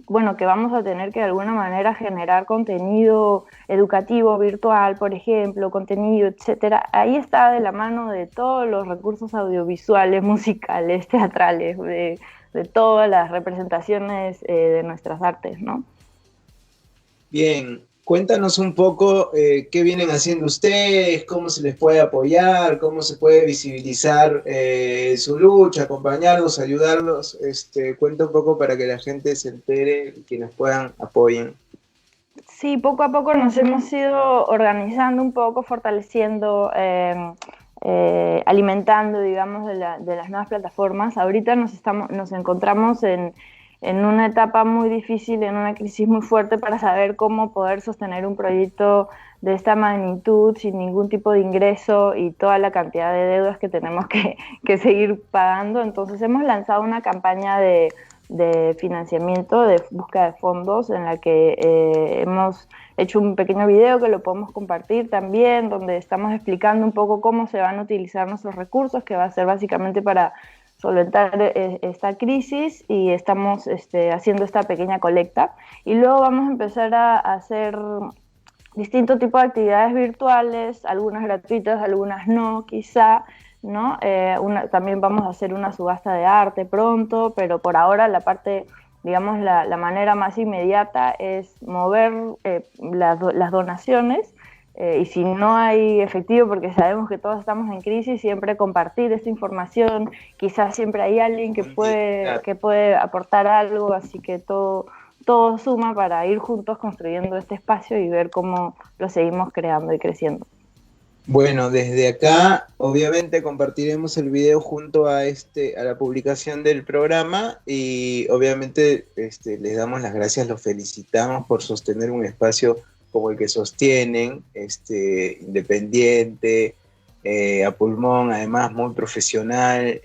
vamos a tener que de alguna manera generar contenido educativo, virtual, por ejemplo, contenido, etcétera. Ahí está de la mano de todos los recursos audiovisuales, musicales, teatrales, de todas las representaciones de nuestras artes, ¿no? Bien, cuéntanos un poco qué vienen haciendo ustedes, cómo se les puede apoyar, cómo se puede visibilizar su lucha, acompañarlos, ayudarlos. Cuenta un poco para que la gente se entere y quienes puedan apoyen. Sí, poco a poco nos hemos ido organizando un poco, fortaleciendo, alimentando, digamos, de las nuevas plataformas. Ahorita nos encontramos en una etapa muy difícil, en una crisis muy fuerte para saber cómo poder sostener un proyecto de esta magnitud sin ningún tipo de ingreso y toda la cantidad de deudas que tenemos que seguir pagando. Entonces hemos lanzado una campaña de financiamiento, de búsqueda de fondos, en la que hemos hecho un pequeño video que lo podemos compartir también, donde estamos explicando un poco cómo se van a utilizar nuestros recursos, que va a ser básicamente para solventar esta crisis, y estamos haciendo esta pequeña colecta. Y luego vamos a empezar a hacer distintos tipos de actividades virtuales, algunas gratuitas, algunas no, quizá, ¿no? También vamos a hacer una subasta de arte pronto, pero por ahora la parte, digamos, la manera más inmediata es mover las donaciones, y si no hay efectivo, porque sabemos que todos estamos en crisis, siempre compartir esta información. Quizás siempre hay alguien que puede aportar algo, así que todo suma para ir juntos construyendo este espacio y ver cómo lo seguimos creando y creciendo. Bueno, desde acá obviamente compartiremos el video junto a la publicación del programa, y obviamente les damos las gracias, los felicitamos por sostener un espacio como el que sostienen, independiente, a pulmón, además muy profesional,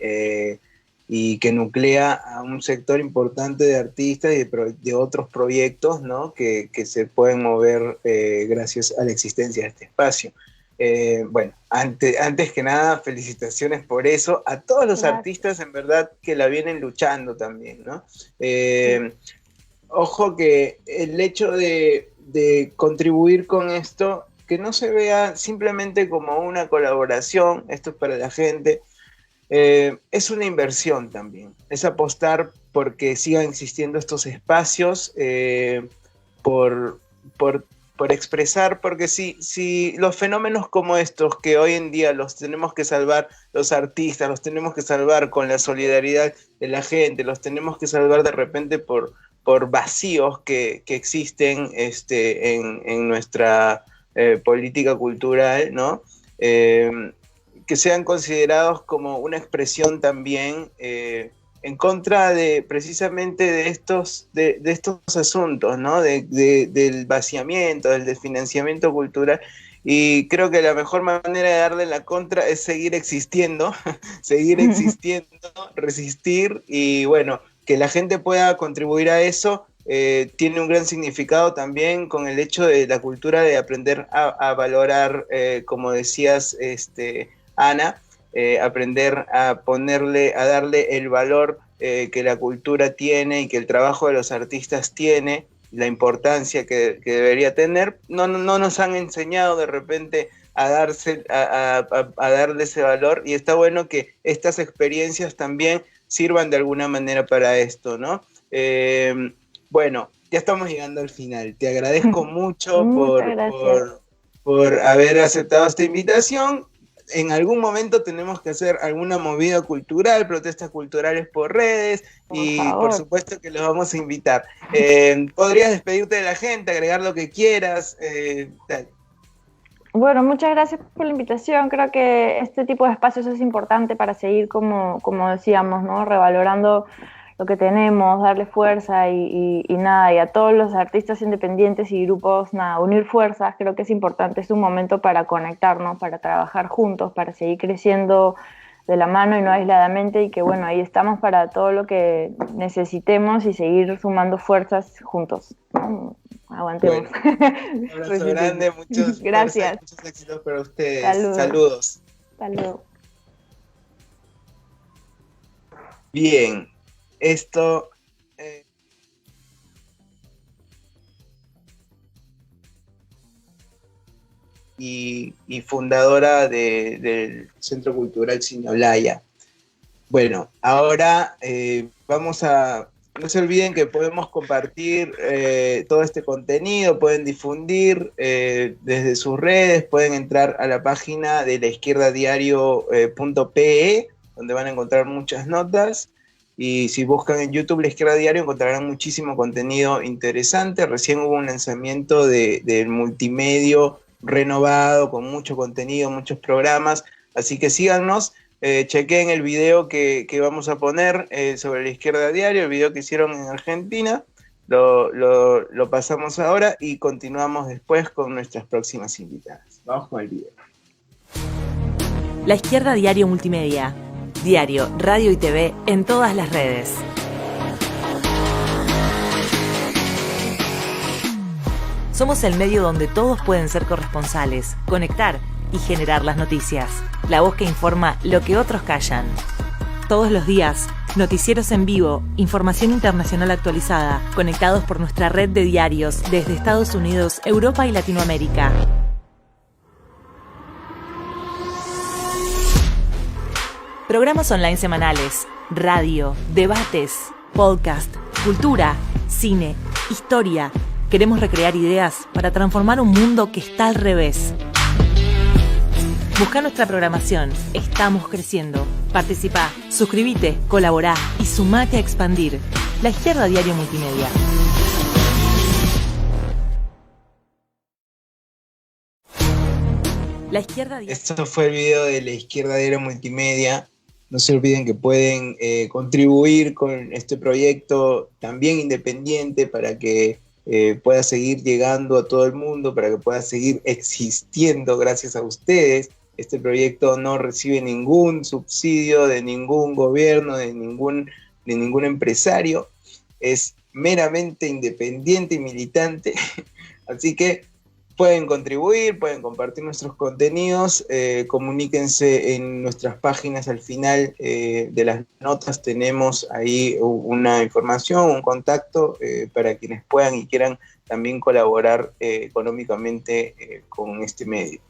y que nuclea a un sector importante de artistas y de otros proyectos, ¿no? que se pueden mover gracias a la existencia de este espacio. Bueno, antes que nada, felicitaciones por eso a todos los artistas, en verdad, que la vienen luchando también, ¿no? Ojo que el hecho de contribuir con esto, que no se vea simplemente como una colaboración, esto es para la gente, es una inversión también, es apostar porque sigan existiendo estos espacios, por expresar, porque si los fenómenos como estos, que hoy en día los tenemos que salvar los artistas, los tenemos que salvar con la solidaridad de la gente, los tenemos que salvar de repente por vacíos que existen en nuestra política cultural, ¿no? Que sean considerados como una expresión también en contra precisamente de estos asuntos, ¿no? Del vaciamiento, del desfinanciamiento cultural. Y creo que la mejor manera de darle la contra es seguir existiendo, resistir, y bueno, que la gente pueda contribuir a eso. Tiene un gran significado también con el hecho de la cultura, de aprender a valorar, como decías, Ana, aprender a darle el valor que la cultura tiene y que el trabajo de los artistas tiene, la importancia que debería tener. No nos han enseñado de repente a darle ese valor, y está bueno que estas experiencias también sirvan de alguna manera para esto, ¿no? Bueno, ya estamos llegando al final. Te agradezco mucho por haber aceptado esta invitación. En algún momento tenemos que hacer alguna movida cultural, protestas culturales por redes, por supuesto que los vamos a invitar. ¿Podrías despedirte de la gente, agregar lo que quieras? Dale. Bueno, muchas gracias por la invitación. Creo que este tipo de espacios es importante para seguir, como decíamos, ¿no? Revalorando lo que tenemos, darle fuerza y nada, y a todos los artistas independientes y grupos, nada, unir fuerzas, creo que es importante, es un momento para conectarnos, para trabajar juntos, para seguir creciendo de la mano y no aisladamente, y que bueno, ahí estamos para todo lo que necesitemos y seguir sumando fuerzas juntos, ¿no? Aguantemos. Bueno, un abrazo grande, Gracias. Muchos éxitos para ustedes. Saludos. Saludos. Saludos. Bien, esto y fundadora del Centro Cultural Sinoblaya. Bueno, ahora no se olviden que podemos compartir todo este contenido, pueden difundir desde sus redes, pueden entrar a la página de laizquierdadiario.pe, donde van a encontrar muchas notas, y si buscan en YouTube La Izquierda Diario encontrarán muchísimo contenido interesante. Recién hubo un lanzamiento del multimedio renovado, con mucho contenido, muchos programas, así que síganos. Chequen el video que vamos a poner sobre La Izquierda Diario, el video que hicieron en Argentina, lo pasamos ahora y continuamos después con nuestras próximas invitadas. Vamos con el video. La Izquierda Diario Multimedia. Diario, radio y TV en todas las redes. Somos el medio donde todos pueden ser corresponsales, conectar y generar las noticias. La voz que informa lo que otros callan. Todos los días, noticieros en vivo, información internacional actualizada, conectados por nuestra red de diarios desde Estados Unidos, Europa y Latinoamérica. Programas online semanales, radio, debates, podcast, cultura, cine, historia. Queremos recrear ideas para transformar un mundo que está al revés. Busca nuestra programación. Estamos creciendo. Participá, suscríbete, colaborá y sumate a expandir. La Izquierda Diario Multimedia. La Izquierda Diario. Esto fue el video de La Izquierda Diario Multimedia. No se olviden que pueden contribuir con este proyecto también independiente para que pueda seguir llegando a todo el mundo, para que pueda seguir existiendo gracias a ustedes. Este proyecto no recibe ningún subsidio de ningún gobierno, de ningún empresario. Es meramente independiente y militante. Así que pueden contribuir, pueden compartir nuestros contenidos, comuníquense en nuestras páginas. Al final de las notas tenemos ahí una información, un contacto para quienes puedan y quieran también colaborar económicamente con este medio.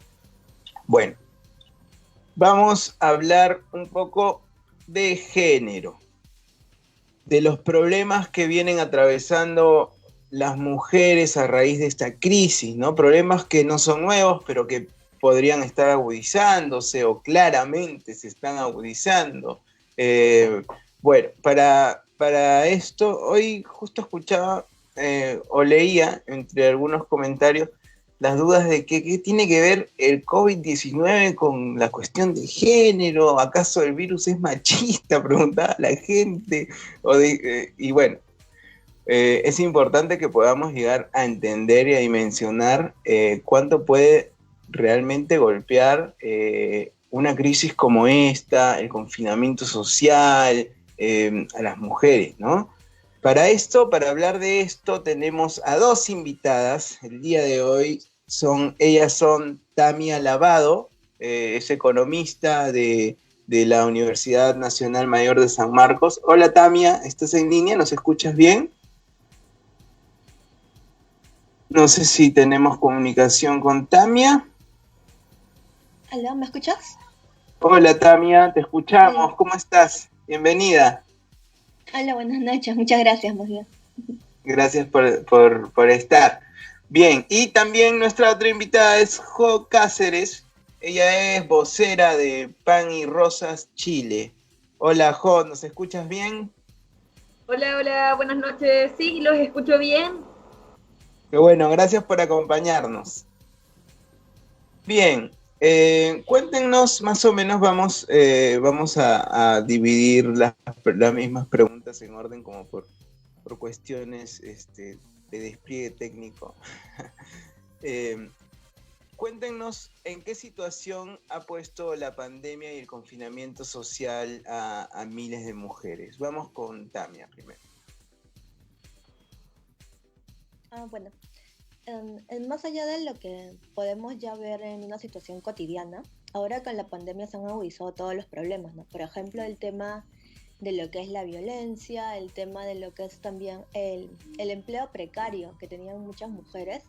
Bueno, vamos a hablar un poco de género, de los problemas que vienen atravesando las mujeres a raíz de esta crisis, ¿no? Problemas que no son nuevos, pero que podrían estar agudizándose o claramente se están agudizando. Bueno, para esto, hoy justo escuchaba o leía entre algunos comentarios las dudas de qué tiene que ver el COVID-19 con la cuestión de género. ¿Acaso el virus es machista?, preguntaba la gente. Y bueno, es importante que podamos llegar a entender y a dimensionar cuánto puede realmente golpear una crisis como esta, el confinamiento social, a las mujeres, ¿no? Para hablar de esto, tenemos a dos invitadas el día de hoy. Ellas son Tamia Lavado, es economista de la Universidad Nacional Mayor de San Marcos. Hola Tamia, ¿estás en línea? ¿Nos escuchas bien? No sé si tenemos comunicación con Tamia. ¿Aló, me escuchas? Hola Tamia, te escuchamos. Hola. ¿Cómo estás? Bienvenida. Hola, buenas noches. Muchas gracias, más bien. Gracias por estar. Bien, y también nuestra otra invitada es Jo Cáceres. Ella es vocera de Pan y Rosas Chile. Hola Jo, ¿nos escuchas bien? Hola, buenas noches. Sí, los escucho bien. Qué bueno, gracias por acompañarnos. Bien, cuéntenos más o menos, vamos a dividir las mismas preguntas en orden como por cuestiones de despliegue técnico. Cuéntenos en qué situación ha puesto la pandemia y el confinamiento social a miles de mujeres. Vamos con Tamia primero. Bueno, más allá de lo que podemos ya ver en una situación cotidiana, ahora con la pandemia se han agudizado todos los problemas, ¿no? Por ejemplo, el tema de lo que es la violencia, el tema de lo que es también el empleo precario que tenían muchas mujeres,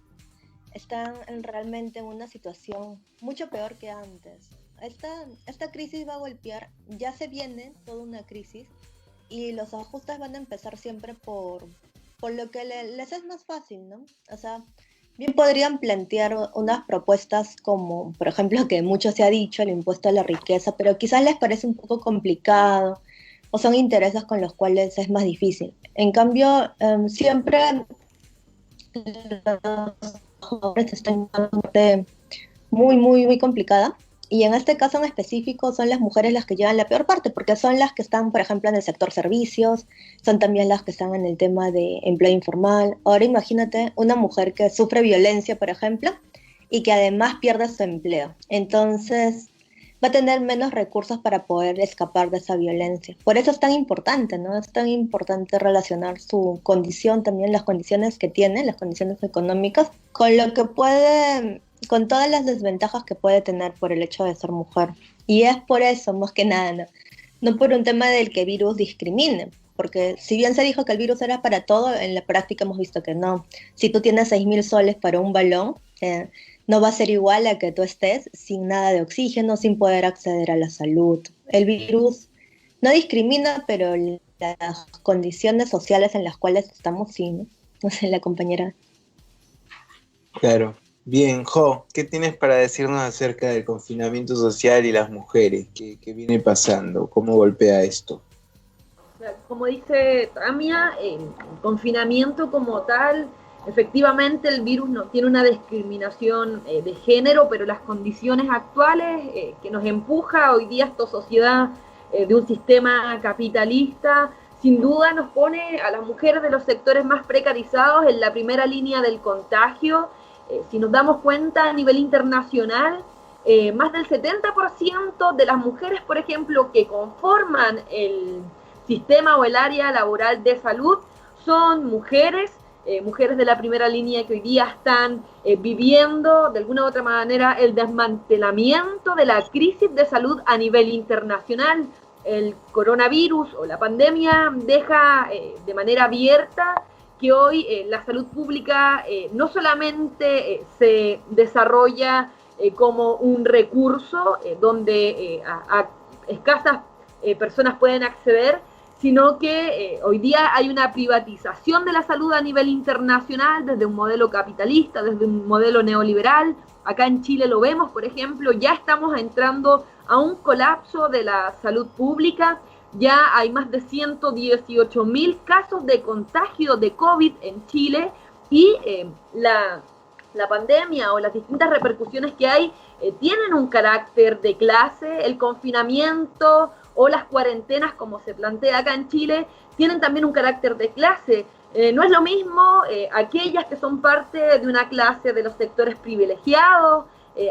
están realmente en una situación mucho peor que antes. Esta crisis va a golpear, ya se viene toda una crisis y los ajustes van a empezar siempre por lo que les es más fácil, ¿no? O sea, bien podrían plantear unas propuestas como, por ejemplo, que mucho se ha dicho, el impuesto a la riqueza, pero quizás les parece un poco complicado o son intereses con los cuales es más difícil. En cambio, siempre los jóvenes están en una parte muy, muy, muy complicada. Y en este caso en específico son las mujeres las que llevan la peor parte, porque son las que están, por ejemplo, en el sector servicios, son también las que están en el tema de empleo informal. Ahora imagínate una mujer que sufre violencia, por ejemplo, y que además pierde su empleo. Entonces va a tener menos recursos para poder escapar de esa violencia. Por eso es tan importante, ¿no? Es tan importante relacionar su condición, también las condiciones que tiene, las condiciones económicas, con lo que puede, con todas las desventajas que puede tener por el hecho de ser mujer. Y es por eso, más que nada, no por un tema del que el virus discrimine, porque si bien se dijo que el virus era para todo, en la práctica hemos visto que no. Si tú tienes 6.000 soles para un balón, no va a ser igual a que tú estés sin nada de oxígeno, sin poder acceder a la salud. El virus no discrimina, pero las condiciones sociales en las cuales estamos, sí, ¿no? No sé, la compañera. Claro. Bien, Jo, ¿qué tienes para decirnos acerca del confinamiento social y las mujeres? ¿Qué viene pasando? ¿Cómo golpea esto? Como dice Tamia, el confinamiento como tal, efectivamente el virus no tiene una discriminación de género, pero las condiciones actuales que nos empuja hoy día esta sociedad de un sistema capitalista, sin duda nos pone a las mujeres de los sectores más precarizados en la primera línea del contagio. Si nos damos cuenta a nivel internacional, más del 70% de las mujeres, por ejemplo, que conforman el sistema o el área laboral de salud son mujeres, mujeres de la primera línea que hoy día están viviendo de alguna u otra manera el desmantelamiento de la crisis de salud a nivel internacional. El coronavirus o la pandemia deja de manera abierta que hoy la salud pública no solamente se desarrolla como un recurso donde a escasas personas pueden acceder, sino que hoy día hay una privatización de la salud a nivel internacional desde un modelo capitalista, desde un modelo neoliberal. Acá en Chile lo vemos, por ejemplo, ya estamos entrando a un colapso de la salud pública. Ya hay más de 118.000 casos de contagio de COVID en Chile y la pandemia o las distintas repercusiones que hay tienen un carácter de clase. El confinamiento o las cuarentenas, como se plantea acá en Chile, tienen también un carácter de clase. No es lo mismo aquellas que son parte de una clase de los sectores privilegiados,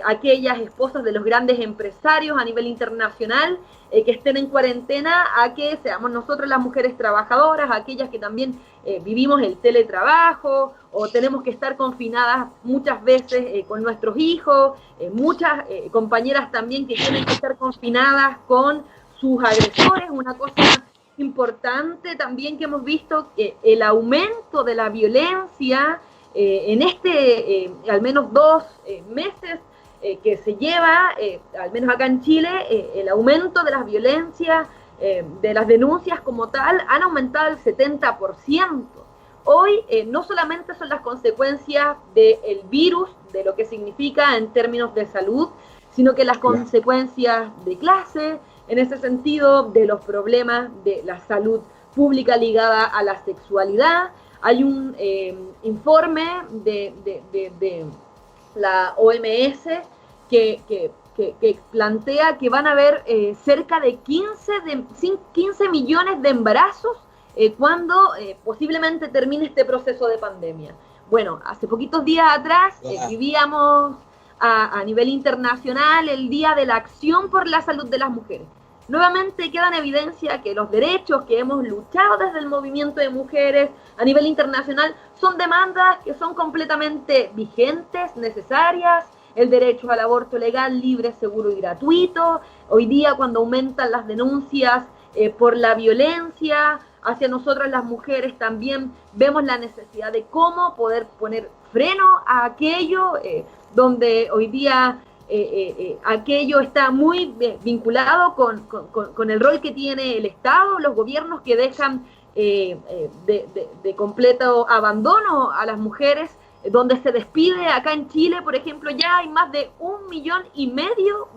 aquellas esposas de los grandes empresarios a nivel internacional que estén en cuarentena, a que seamos nosotros las mujeres trabajadoras, aquellas que también vivimos el teletrabajo o tenemos que estar confinadas muchas veces con nuestros hijos, muchas compañeras también que tienen que estar confinadas con sus agresores. Una cosa importante también que hemos visto, que el aumento de la violencia en al menos 2 meses que se lleva, al menos acá en Chile, el aumento de las violencias, de las denuncias como tal, han aumentado el 70%. Hoy no solamente son las consecuencias del virus, de lo que significa en términos de salud, sino que las consecuencias de clase, en ese sentido, de los problemas de la salud pública ligada a la sexualidad. Hay un informe de la OMS que plantea que van a haber cerca de 15 millones de embarazos cuando posiblemente termine este proceso de pandemia. Bueno, hace poquitos días atrás vivíamos a nivel internacional el Día de la Acción por la Salud de las Mujeres. Nuevamente queda en evidencia que los derechos que hemos luchado desde el movimiento de mujeres a nivel internacional son demandas que son completamente vigentes, necesarias. El derecho al aborto legal, libre, seguro y gratuito. Hoy día, cuando aumentan las denuncias por la violencia hacia nosotras las mujeres, también vemos la necesidad de cómo poder poner freno a aquello donde hoy día aquello está muy vinculado con el rol que tiene el Estado, los gobiernos que dejan de completo abandono a las mujeres, donde se despide. Acá en Chile, por ejemplo, ya hay más de 1,5 millones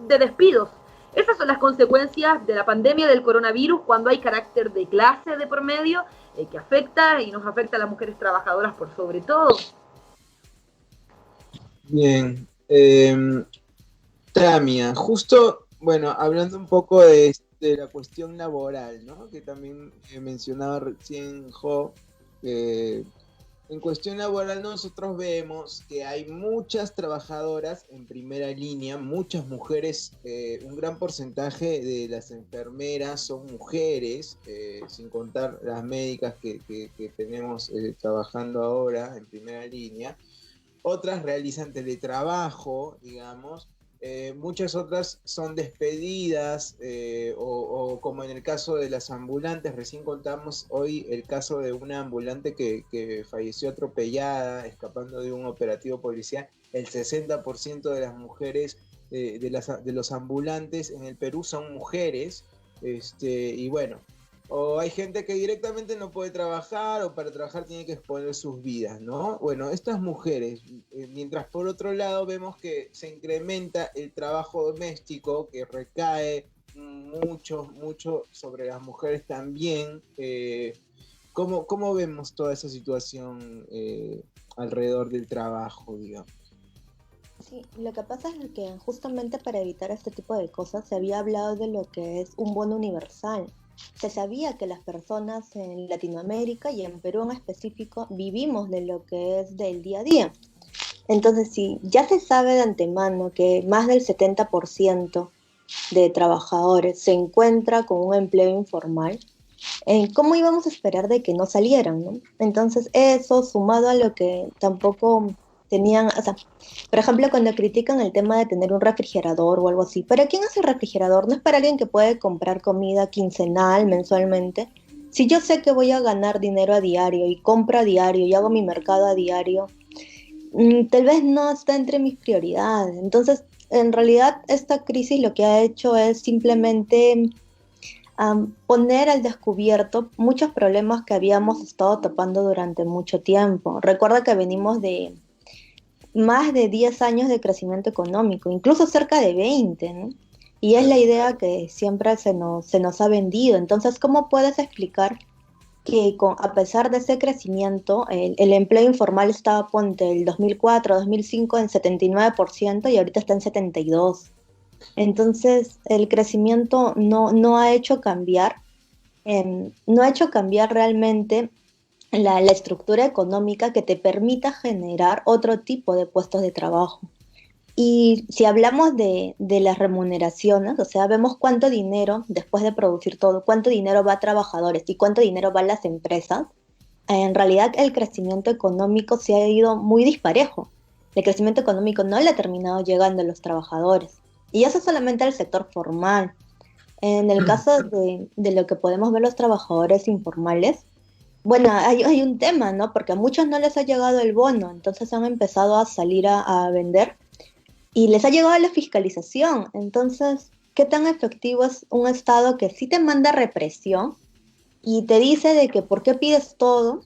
de despidos. Esas son las consecuencias de la pandemia del coronavirus, cuando hay carácter de clase de por medio, que afecta y nos afecta a las mujeres trabajadoras por sobre todo. Bien. Tamia, justo, bueno, hablando un poco de la cuestión laboral, ¿no? Que también mencionaba recién Jo, en cuestión laboral nosotros vemos que hay muchas trabajadoras en primera línea, muchas mujeres, un gran porcentaje de las enfermeras son mujeres, sin contar las médicas que tenemos trabajando ahora en primera línea. Otras realizan teletrabajo, digamos. Muchas otras son despedidas o como en el caso de las ambulantes, recién contamos hoy el caso de una ambulante que falleció atropellada escapando de un operativo policial. El 60% de las mujeres de los ambulantes en el Perú son mujeres, y bueno, o hay gente que directamente no puede trabajar o para trabajar tiene que exponer sus vidas, ¿no? Bueno, estas mujeres, mientras por otro lado vemos que se incrementa el trabajo doméstico, que recae mucho sobre las mujeres también, ¿cómo vemos toda esa situación alrededor del trabajo, digamos? Sí, lo que pasa es que justamente para evitar este tipo de cosas se había hablado de lo que es un bono universal. Se sabía que las personas en Latinoamérica y en Perú en específico vivimos de lo que es del día a día. Entonces, si ya se sabe de antemano que más del 70% de trabajadores se encuentra con un empleo informal, ¿cómo íbamos a esperar de que no salieran, ¿no? Entonces, eso sumado a lo que tampoco tenían, o sea, por ejemplo, cuando critican el tema de tener un refrigerador o algo así, ¿para quién es el refrigerador? No es para alguien que puede comprar comida quincenal, mensualmente. Si yo sé que voy a ganar dinero a diario y compro a diario y hago mi mercado a diario, tal vez no está entre mis prioridades. Entonces, en realidad, esta crisis lo que ha hecho es simplemente poner al descubierto muchos problemas que habíamos estado tapando durante mucho tiempo. Recuerda que venimos de más de 10 años de crecimiento económico, incluso cerca de 20, ¿no? Y es la idea que siempre se nos ha vendido. Entonces, ¿cómo puedes explicar que a pesar de ese crecimiento, el empleo informal estaba, ponte, el 2004, 2005 en 79% y ahorita está en 72%? Entonces, el crecimiento no ha hecho cambiar, realmente la estructura económica que te permita generar otro tipo de puestos de trabajo. Y si hablamos de las remuneraciones, o sea, vemos cuánto dinero, después de producir todo, cuánto dinero va a trabajadores y cuánto dinero va a las empresas, en realidad el crecimiento económico se ha ido muy disparejo. El crecimiento económico no le ha terminado llegando a los trabajadores. Y eso solamente al sector formal. En el caso de lo que podemos ver los trabajadores informales, bueno, hay un tema, ¿no? Porque a muchos no les ha llegado el bono, entonces han empezado a salir a vender y les ha llegado la fiscalización. Entonces, ¿qué tan efectivo es un Estado que sí te manda represión y te dice de que por qué pides todo?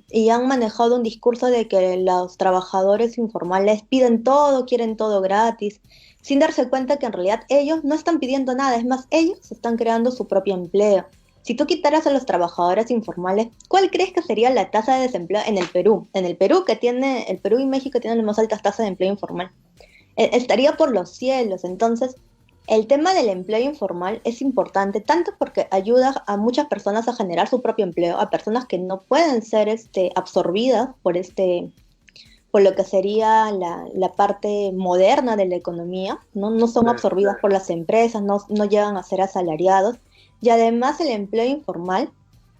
Y han manejado un discurso de que los trabajadores informales piden todo, quieren todo gratis, sin darse cuenta que en realidad ellos no están pidiendo nada, es más, ellos están creando su propio empleo. Si tú quitaras a los trabajadores informales, ¿cuál crees que sería la tasa de desempleo en el Perú? En el Perú, el Perú y México tienen las más altas tasas de empleo informal. estaría por los cielos. Entonces, el tema del empleo informal es importante tanto porque ayuda a muchas personas a generar su propio empleo, a personas que no pueden ser absorbidas por lo que sería la parte moderna de la economía, no son absorbidas por las empresas, no llegan a ser asalariados, y además el empleo informal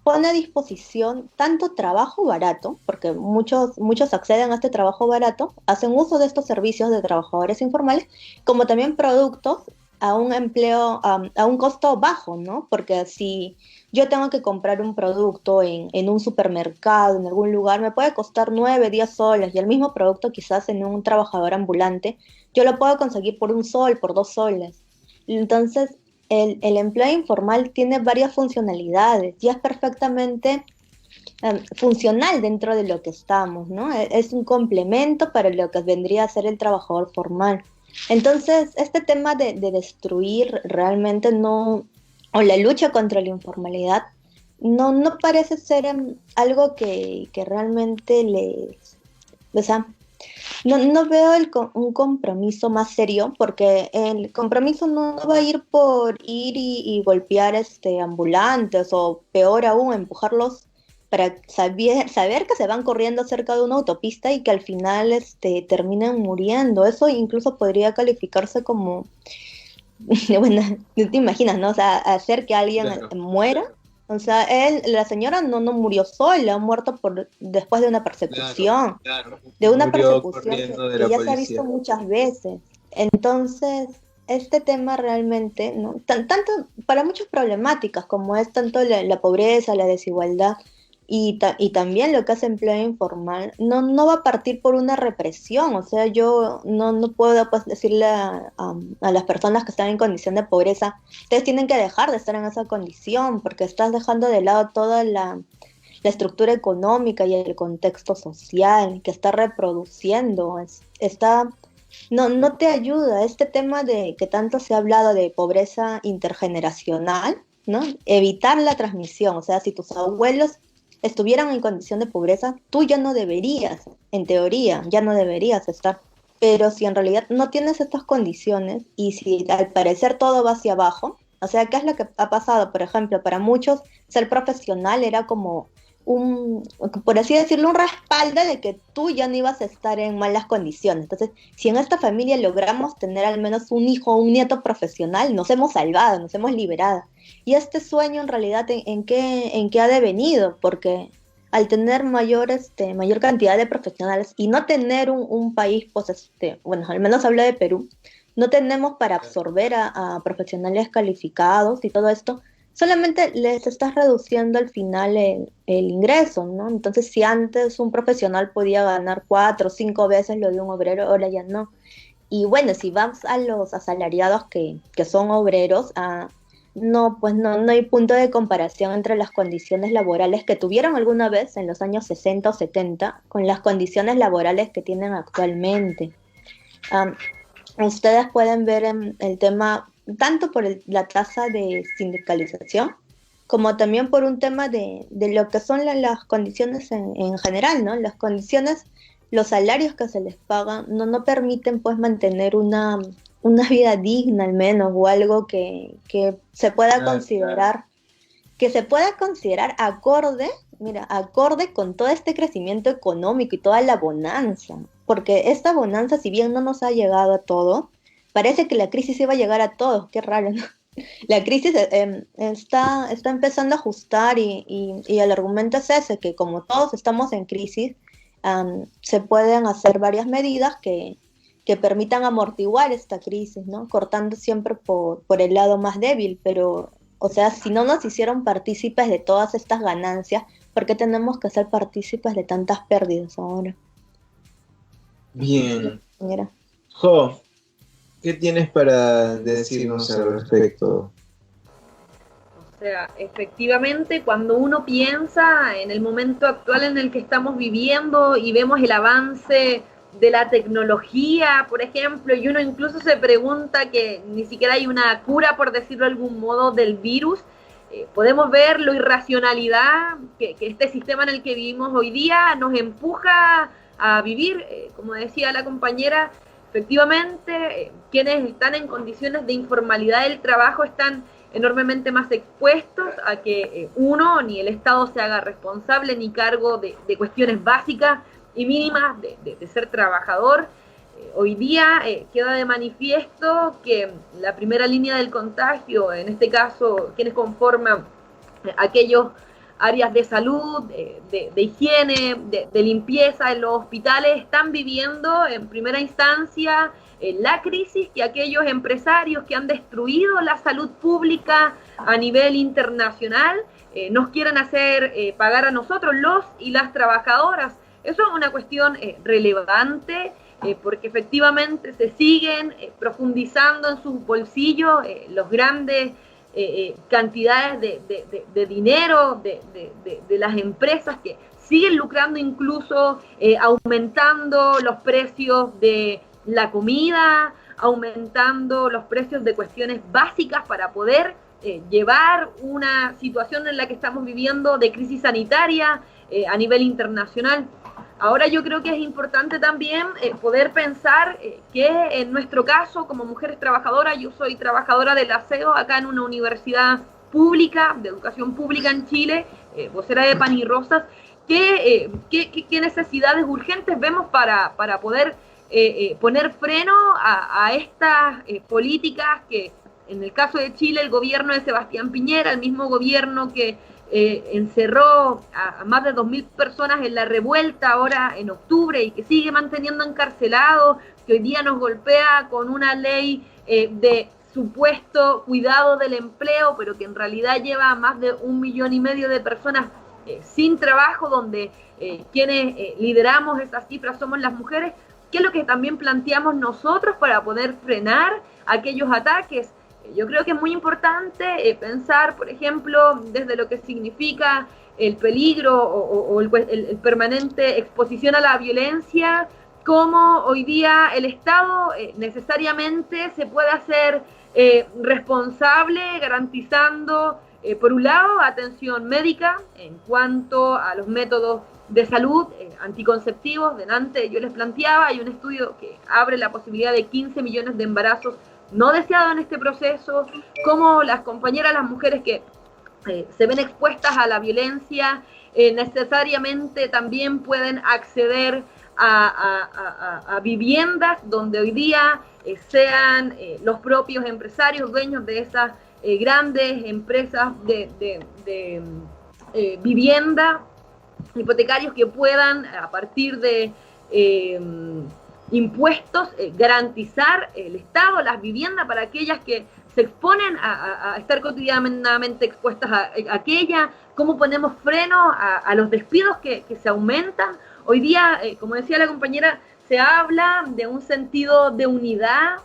pone a disposición tanto trabajo barato, porque muchos acceden a este trabajo barato, hacen uso de estos servicios de trabajadores informales, como también productos a un empleo, a un costo bajo, ¿no? Porque si yo tengo que comprar un producto en un supermercado, en algún lugar, me puede costar 9, 10 soles, y el mismo producto quizás en un trabajador ambulante, yo lo puedo conseguir por 1 sol, por 2 soles. Entonces, el empleo informal tiene varias funcionalidades y es perfectamente funcional dentro de lo que estamos, ¿no? Es un complemento para lo que vendría a ser el trabajador formal. Entonces, este tema de destruir realmente no, o la lucha contra la informalidad, no parece ser algo que realmente o sea, no veo un compromiso más serio, porque el compromiso no va a ir por ir y golpear ambulantes, o peor aún, empujarlos para saber que se van corriendo cerca de una autopista y que al final terminan muriendo. Eso incluso podría calificarse como, bueno, no te imaginas, ¿no? O sea, hacer que alguien muera. O sea, la señora no murió sola, ha muerto después de una persecución, de una persecución que ya se ha visto muchas veces. Entonces, este tema realmente, ¿no? Tanto para muchas problemáticas como es tanto la pobreza, la desigualdad, y también lo que hace empleo informal, no va a partir por una represión. O sea, yo no puedo pues decirle a las personas que están en condición de pobreza, ustedes tienen que dejar de estar en esa condición, porque estás dejando de lado toda la estructura económica y el contexto social que está reproduciendo, no te ayuda. Este tema de que tanto se ha hablado de pobreza intergeneracional, ¿no? Evitar la transmisión. O sea, si tus abuelos estuvieran en condición de pobreza, tú ya no deberías, en teoría, ya no deberías estar. Pero si en realidad no tienes estas condiciones, y si al parecer todo va hacia abajo, o sea, ¿qué es lo que ha pasado? Por ejemplo, para muchos ser profesional era como por así decirlo, un respaldo de que tú ya no ibas a estar en malas condiciones. Entonces, si en esta familia logramos tener al menos un hijo o un nieto profesional, nos hemos salvado, nos hemos liberado. Y este sueño en realidad, ¿en qué ha devenido? Porque al tener mayor cantidad de profesionales y no tener un país, pues bueno, al menos hablo de Perú, no tenemos para absorber a profesionales calificados y todo esto, solamente les estás reduciendo al final el ingreso, ¿no? Entonces, si antes un profesional podía ganar 4 o 5 veces lo de un obrero, ahora ya no. Y bueno, si vas a los asalariados que son obreros, no hay punto de comparación entre las condiciones laborales que tuvieron alguna vez en los años 60 o 70 con las condiciones laborales que tienen actualmente. Ustedes pueden ver el tema tanto por la tasa de sindicalización, como también por un tema de lo que son las condiciones en general, ¿no? Las condiciones, los salarios que se les pagan no permiten pues mantener una vida digna al menos, o algo que se pueda considerar, acorde con todo este crecimiento económico y toda la bonanza, porque esta bonanza, si bien no nos ha llegado a todos, parece que la crisis iba a llegar a todos. Qué raro, ¿no? La crisis está empezando a ajustar, y el argumento es ese, que como todos estamos en crisis, se pueden hacer varias medidas que permitan amortiguar esta crisis, ¿no? Cortando siempre por el lado más débil. Pero, o sea, si no nos hicieron partícipes de todas estas ganancias, ¿por qué tenemos que ser partícipes de tantas pérdidas ahora? Bien. Mira. Jo, ¿qué tienes para decirnos al respecto? O sea, efectivamente, cuando uno piensa en el momento actual en el que estamos viviendo y vemos el avance de la tecnología, por ejemplo, y uno incluso se pregunta que ni siquiera hay una cura, por decirlo de algún modo, del virus, podemos ver la irracionalidad que este sistema en el que vivimos hoy día nos empuja a vivir, como decía la compañera, efectivamente, quienes están en condiciones de informalidad del trabajo están enormemente más expuestos a que uno, ni el Estado se haga responsable ni cargo de cuestiones básicas y mínimas de ser trabajador. Hoy día queda de manifiesto que la primera línea del contagio, en este caso, quienes conforman aquellos áreas de salud, de higiene, de limpieza en los hospitales, están viviendo en primera instancia la crisis que aquellos empresarios que han destruido la salud pública a nivel internacional nos quieren hacer pagar a nosotros, los y las trabajadoras. Eso es una cuestión relevante, porque efectivamente se siguen profundizando en sus bolsillos los grandes cantidades de dinero de las empresas que siguen lucrando, incluso aumentando los precios de la comida, aumentando los precios de cuestiones básicas para poder llevar una situación en la que estamos viviendo de crisis sanitaria a nivel internacional. Ahora yo creo que es importante también poder pensar que en nuestro caso, como mujeres trabajadoras, yo soy trabajadora del aseo acá en una universidad pública, de educación pública en Chile, vocera de Pan y Rosas, ¿qué necesidades urgentes vemos para poder poner freno a estas políticas que, en el caso de Chile, el gobierno de Sebastián Piñera, el mismo gobierno que encerró a más de 2.000 personas en la revuelta ahora en octubre y que sigue manteniendo encarcelados, que hoy día nos golpea con una ley de supuesto cuidado del empleo, pero que en realidad lleva a más de 1,5 millones de personas sin trabajo, donde quienes lideramos esas cifras somos las mujeres. ¿Qué es lo que también planteamos nosotros para poder frenar aquellos ataques? Yo creo que es muy importante pensar, por ejemplo, desde lo que significa el peligro o el permanente exposición a la violencia, cómo hoy día el Estado necesariamente se puede hacer responsable, garantizando, por un lado, atención médica en cuanto a los métodos de salud anticonceptivos. Delante yo les planteaba, hay un estudio que abre la posibilidad de 15 millones de embarazos no deseados en este proceso, como las compañeras, las mujeres que se ven expuestas a la violencia, necesariamente también pueden acceder a viviendas donde hoy día sean los propios empresarios dueños de esas grandes empresas de vivienda, hipotecarios que puedan, a partir de impuestos, garantizar el Estado las viviendas para aquellas que se exponen a estar cotidianamente expuestas a aquella. ¿Cómo ponemos freno a los despidos que se aumentan? Hoy día, como decía la compañera, se habla de un sentido de unidad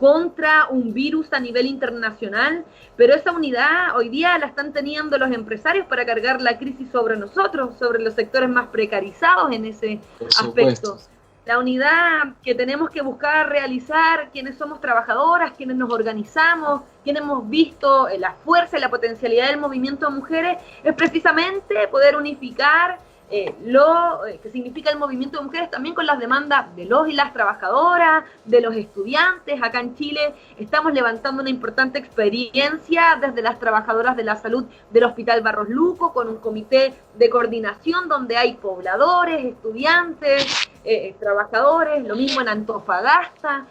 contra un virus a nivel internacional, pero esa unidad hoy día la están teniendo los empresarios para cargar la crisis sobre nosotros, sobre los sectores más precarizados en ese aspecto. La unidad que tenemos que buscar realizar quienes somos trabajadoras, quienes nos organizamos, quienes hemos visto la fuerza y la potencialidad del movimiento de mujeres, es precisamente poder unificar lo que significa el movimiento de mujeres también con las demandas de los y las trabajadoras, de los estudiantes. Acá en Chile estamos levantando una importante experiencia desde las trabajadoras de la salud del Hospital Barros Luco, con un comité de coordinación donde hay pobladores, estudiantes, trabajadores, lo mismo en Antofagasta,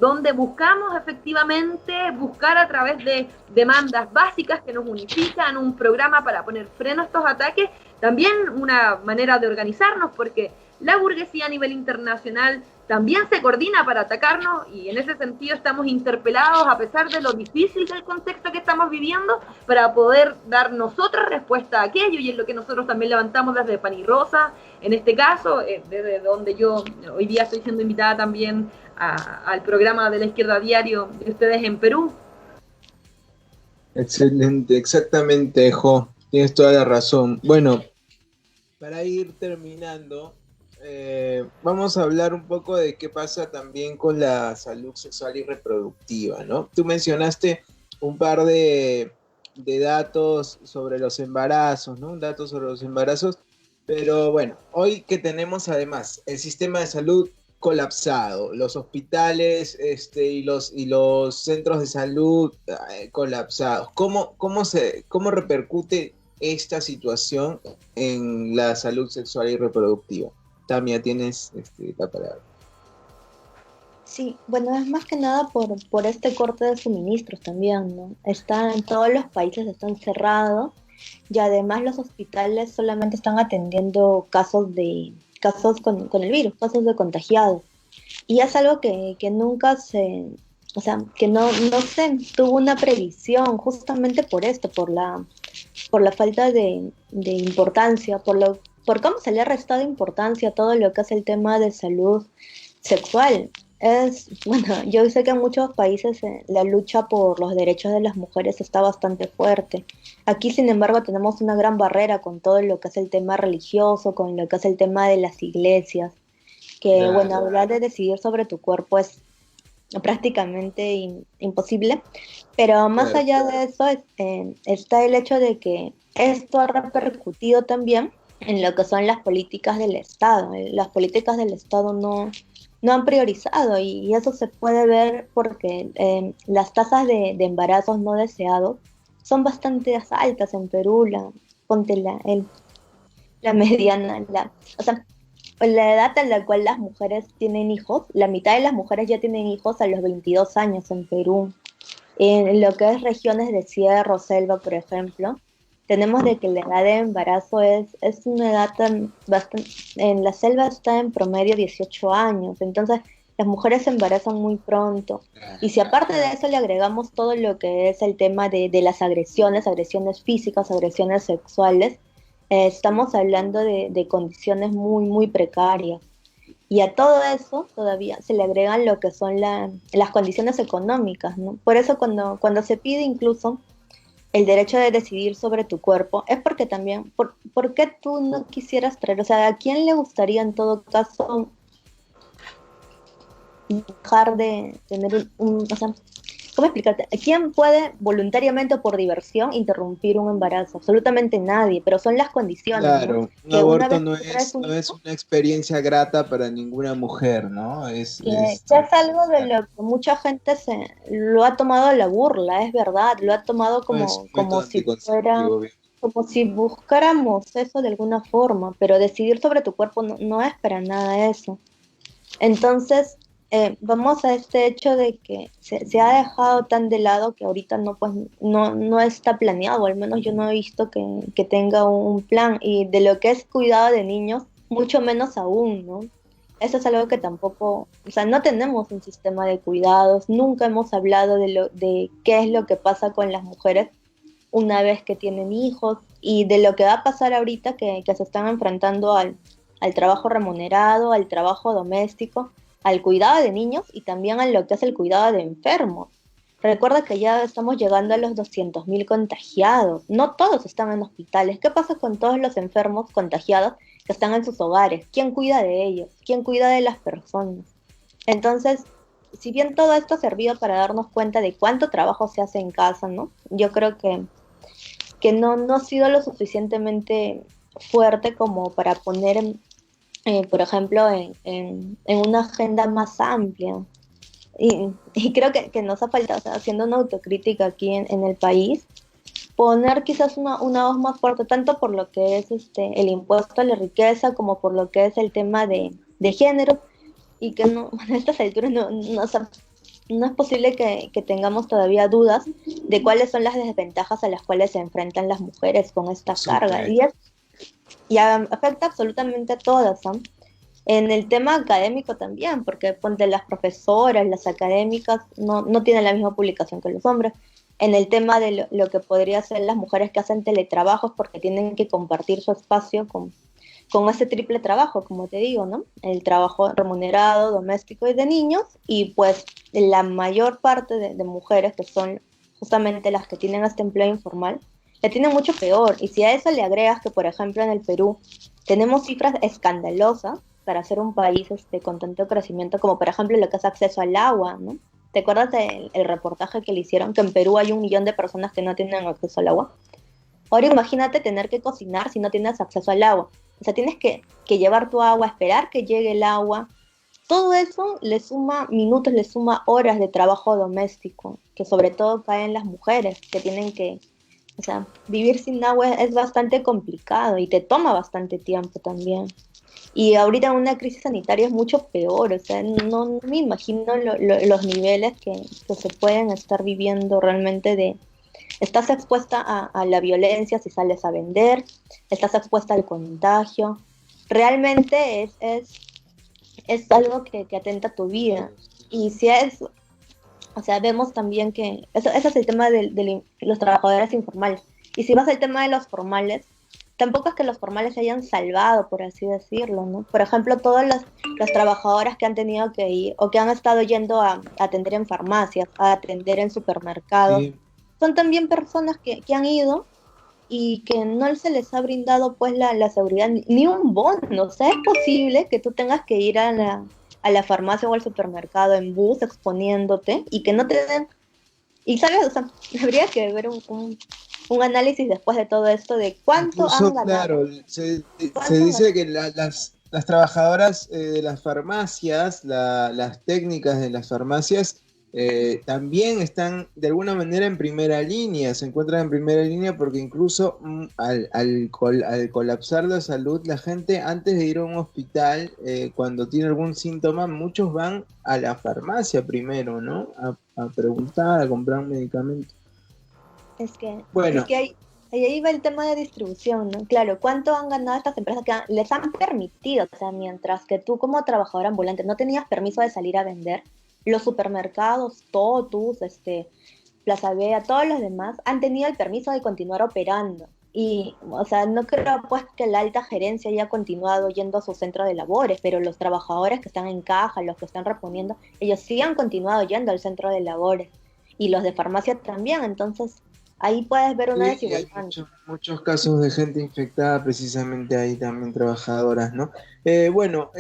donde buscamos efectivamente buscar a través de demandas básicas que nos unifican un programa para poner freno a estos ataques, también una manera de organizarnos, porque la burguesía a nivel internacional también se coordina para atacarnos, y en ese sentido estamos interpelados, a pesar de lo difícil del contexto que estamos viviendo, para poder dar nosotros respuesta a aquello, y es lo que nosotros también levantamos desde Pan y Rosa, en este caso, desde donde yo hoy día estoy siendo invitada también al programa de la Izquierda Diario de ustedes en Perú. Excelente, exactamente, Jo, tienes toda la razón. Bueno, para ir terminando, vamos a hablar un poco de qué pasa también con la salud sexual y reproductiva, ¿no? Tú mencionaste un par de datos sobre los embarazos, ¿no? Un dato sobre los embarazos, pero bueno, hoy que tenemos además el sistema de salud colapsado, los hospitales y los centros de salud colapsados. ¿Cómo repercute esta situación en la salud sexual y reproductiva? Tamia, tienes la palabra. Sí, bueno, es más que nada por este corte de suministros también, ¿no? En todos los países están cerrados y además los hospitales solamente están atendiendo casos con el virus, casos de contagiados. Y es algo que nunca o sea, que no se tuvo una previsión justamente por esto, por la falta de importancia, por cómo se le ha restado importancia a todo lo que es el tema de salud sexual. Bueno, yo sé que en muchos países la lucha por los derechos de las mujeres está bastante fuerte. Aquí, sin embargo, tenemos una gran barrera con todo lo que es el tema religioso, con lo que es el tema de las iglesias, que, Claro. bueno, hablar de decidir sobre tu cuerpo es prácticamente imposible, pero más Claro. allá de eso está el hecho de que esto ha repercutido también en lo que son las políticas del Estado. Las políticas del Estado no han priorizado y eso se puede ver porque las tasas de embarazos no deseados son bastante altas en Perú. Ponte la mediana, o sea, la edad en la cual las mujeres tienen hijos, la mitad de las mujeres ya tienen hijos a los 22 años en Perú. En lo que es regiones de sierra o selva, por ejemplo, tenemos de que la edad de embarazo es una edad bastante, en la selva está en promedio 18 años, entonces las mujeres se embarazan muy pronto. Y si aparte de eso le agregamos todo lo que es el tema de las agresiones físicas, agresiones sexuales, estamos hablando de condiciones muy, muy precarias. Y a todo eso todavía se le agregan lo que son las condiciones económicas, ¿no? Por eso cuando se pide incluso el derecho de decidir sobre tu cuerpo, es porque también, ¿por qué tú no quisieras traer? O sea, ¿a quién le gustaría en todo caso dejar de tener o sea, ¿cómo explicarte? ¿Quién puede voluntariamente o por diversión interrumpir un embarazo? Absolutamente nadie, pero son las condiciones, ¿no? Claro, un Que una aborto vez que traes un no es hijo, una experiencia grata para ninguna mujer, ¿no? que es algo de lo que mucha gente lo ha tomado a la burla, es verdad, lo ha tomado no es un método como si fuera, anticonceptivo, bien. como si buscáramos eso de alguna forma, pero decidir sobre tu cuerpo no es para nada eso. Entonces, vamos a este hecho de que se ha dejado tan de lado que ahorita no está planeado, al menos yo no he visto que tenga un plan, y de lo que es cuidado de niños, mucho menos aún, ¿no? Eso es algo que tampoco, o sea, no tenemos un sistema de cuidados, nunca hemos hablado de qué es lo que pasa con las mujeres una vez que tienen hijos, y de lo que va a pasar ahorita que se están enfrentando al trabajo remunerado, al trabajo doméstico, al cuidado de niños y también a lo que es el cuidado de enfermos. Recuerda que ya estamos llegando a los 200.000 contagiados. No todos están en hospitales. ¿Qué pasa con todos los enfermos contagiados que están en sus hogares? ¿Quién cuida de ellos? ¿Quién cuida de las personas? Entonces, si bien todo esto ha servido para darnos cuenta de cuánto trabajo se hace en casa, ¿no? Yo creo que no ha sido lo suficientemente fuerte como para poner por ejemplo, en una agenda más amplia. Y creo que nos ha faltado, o sea, haciendo una autocrítica aquí en el país, poner quizás una voz más fuerte, tanto por lo que es el impuesto a la riqueza, como por lo que es el tema de género, y que a estas alturas o sea, no es posible que tengamos todavía dudas de cuáles son las desventajas a las cuales se enfrentan las mujeres con esta carga. Y afecta absolutamente a todas, ¿no? En el tema académico también, porque ponte las profesoras, las académicas, no tienen la misma publicación que los hombres. En el tema de lo que podría ser las mujeres que hacen teletrabajos, porque tienen que compartir su espacio con ese triple trabajo, como te digo, ¿no? El trabajo remunerado, doméstico y de niños, y pues la mayor parte de mujeres, que son justamente las que tienen este empleo informal, le tiene mucho peor. Y si a eso le agregas que, por ejemplo, en el Perú tenemos cifras escandalosas para ser un país con tanto crecimiento, como por ejemplo lo que es acceso al agua, ¿no? ¿Te acuerdas del reportaje que le hicieron? Que en Perú hay 1 millón de personas que no tienen acceso al agua. Ahora imagínate tener que cocinar si no tienes acceso al agua. O sea, tienes que llevar tu agua, esperar que llegue el agua, todo eso le suma minutos, le suma horas de trabajo doméstico, que sobre todo caen las mujeres, que tienen que, o sea, vivir sin agua es bastante complicado y te toma bastante tiempo también. Y ahorita una crisis sanitaria es mucho peor, o sea, no me imagino los niveles que se pueden estar viviendo realmente de... Estás expuesta a la violencia si sales a vender, estás expuesta al contagio. Realmente es algo que atenta a tu vida. Y si es, o sea, vemos también que eso es el tema de los trabajadores informales. Y si vas al tema de los formales, tampoco es que los formales se hayan salvado, por así decirlo, ¿no? Por ejemplo, todas las trabajadoras que han tenido que ir o que han estado yendo a atender en farmacias, a atender en supermercados, Sí. son también personas que han ido y que no se les ha brindado pues la seguridad ni un bono. O sea, es posible que tú tengas que ir a la farmacia o al supermercado en bus exponiéndote y que no te den... Y sabes, o sea, habría que ver un análisis después de todo esto de cuánto Incluso, han ganado. claro, se ¿Cuánto dice que las trabajadoras de las farmacias, las técnicas de las farmacias, también están de alguna manera en primera línea, se encuentran en primera línea porque incluso al colapsar la salud, la gente antes de ir a un hospital, cuando tiene algún síntoma, muchos van a la farmacia primero, ¿no? A preguntar, a comprar un medicamento. Es que ahí va el tema de distribución, ¿no? Claro, ¿cuánto han ganado estas empresas que les han permitido? O sea, mientras que tú como trabajadora ambulante no tenías permiso de salir a vender, los supermercados, Totus, Plaza Vea, todos los demás han tenido el permiso de continuar operando. Y, o sea, no creo pues que la alta gerencia haya continuado yendo a su centro de labores, pero los trabajadores que están en caja, los que están reponiendo, ellos sí han continuado yendo al centro de labores. Y los de farmacia también, entonces ahí puedes ver una Sí, y hay desigualdad. muchos casos de gente infectada precisamente ahí también, trabajadoras, ¿no? Bueno,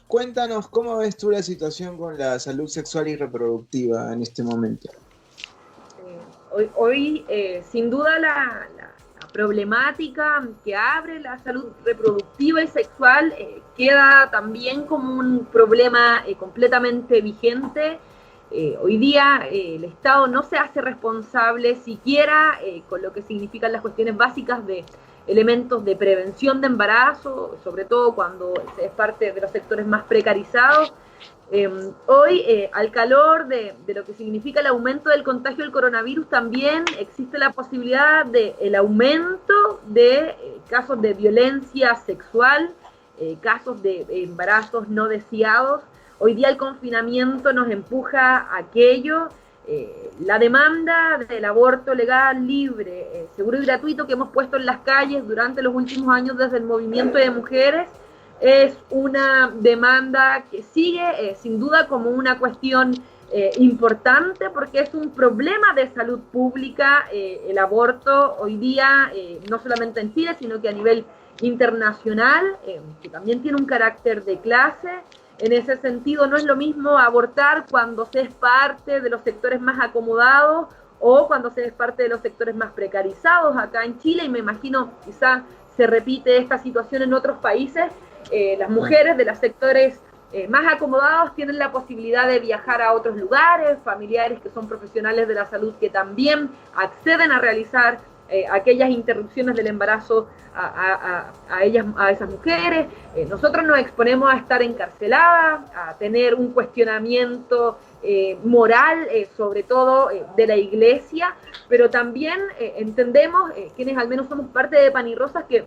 cuéntanos cómo ves tú la situación con la salud sexual y reproductiva en este momento. Hoy sin duda la problemática que abre la salud reproductiva y sexual queda también como un problema completamente vigente. Hoy día el Estado no se hace responsable siquiera con lo que significan las cuestiones básicas de elementos de prevención de embarazo, sobre todo cuando es parte de los sectores más precarizados. Hoy, al calor de lo que significa el aumento del contagio del coronavirus, también existe la posibilidad del aumento de casos de violencia sexual, casos de embarazos no deseados. Hoy día el confinamiento nos empuja a aquello, la demanda del aborto legal, libre, seguro y gratuito que hemos puesto en las calles durante los últimos años desde el movimiento de mujeres, es una demanda que sigue sin duda como una cuestión importante porque es un problema de salud pública, el aborto hoy día, no solamente en Chile, sino que a nivel internacional, que también tiene un carácter de clase. En ese sentido, no es lo mismo abortar cuando se es parte de los sectores más acomodados o cuando se es parte de los sectores más precarizados acá en Chile, y me imagino quizá se repite esta situación en otros países. Las mujeres de los sectores más acomodados tienen la posibilidad de viajar a otros lugares, familiares que son profesionales de la salud que también acceden a realizar aquellas interrupciones del embarazo a esas mujeres. Nosotros nos exponemos a estar encarceladas, a tener un cuestionamiento moral, sobre todo de la iglesia, pero también entendemos, quienes al menos somos parte de Pan y Rosas, que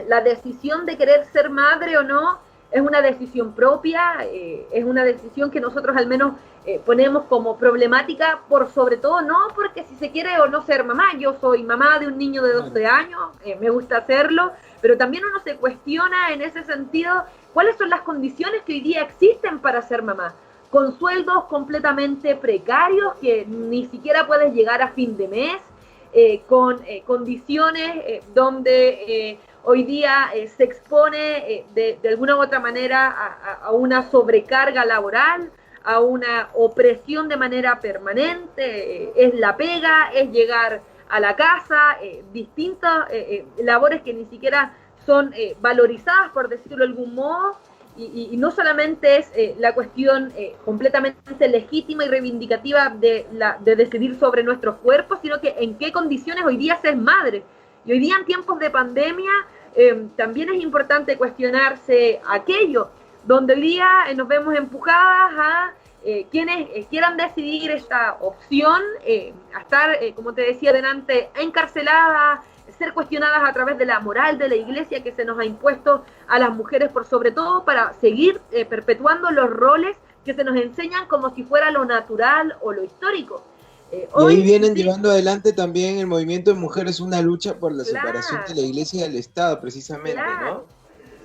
la decisión de querer ser madre o no es una decisión propia, es una decisión que nosotros al menos ponemos como problemática, por sobre todo no porque si se quiere o no ser mamá. Yo soy mamá de un niño de 12 años, me gusta hacerlo, pero también uno se cuestiona en ese sentido cuáles son las condiciones que hoy día existen para ser mamá, con sueldos completamente precarios que ni siquiera puedes llegar a fin de mes, con condiciones donde hoy día se expone de alguna u otra manera a una sobrecarga laboral, a una opresión de manera permanente, es la pega, es llegar a la casa, distintas labores que ni siquiera son valorizadas, por decirlo de algún modo, y no solamente es la cuestión completamente legítima y reivindicativa de decidir sobre nuestros cuerpos, sino que en qué condiciones hoy día se es madre. Y hoy día en tiempos de pandemia también es importante cuestionarse aquello, donde hoy día nos vemos empujadas a quienes quieran decidir esta opción, a estar, como te decía delante, encarceladas, ser cuestionadas a través de la moral de la iglesia que se nos ha impuesto a las mujeres, por sobre todo para seguir perpetuando los roles que se nos enseñan como si fuera lo natural o lo histórico. Hoy ahí vienen llevando adelante también el movimiento de mujeres una lucha por la separación de la iglesia y del Estado, precisamente, ¿no?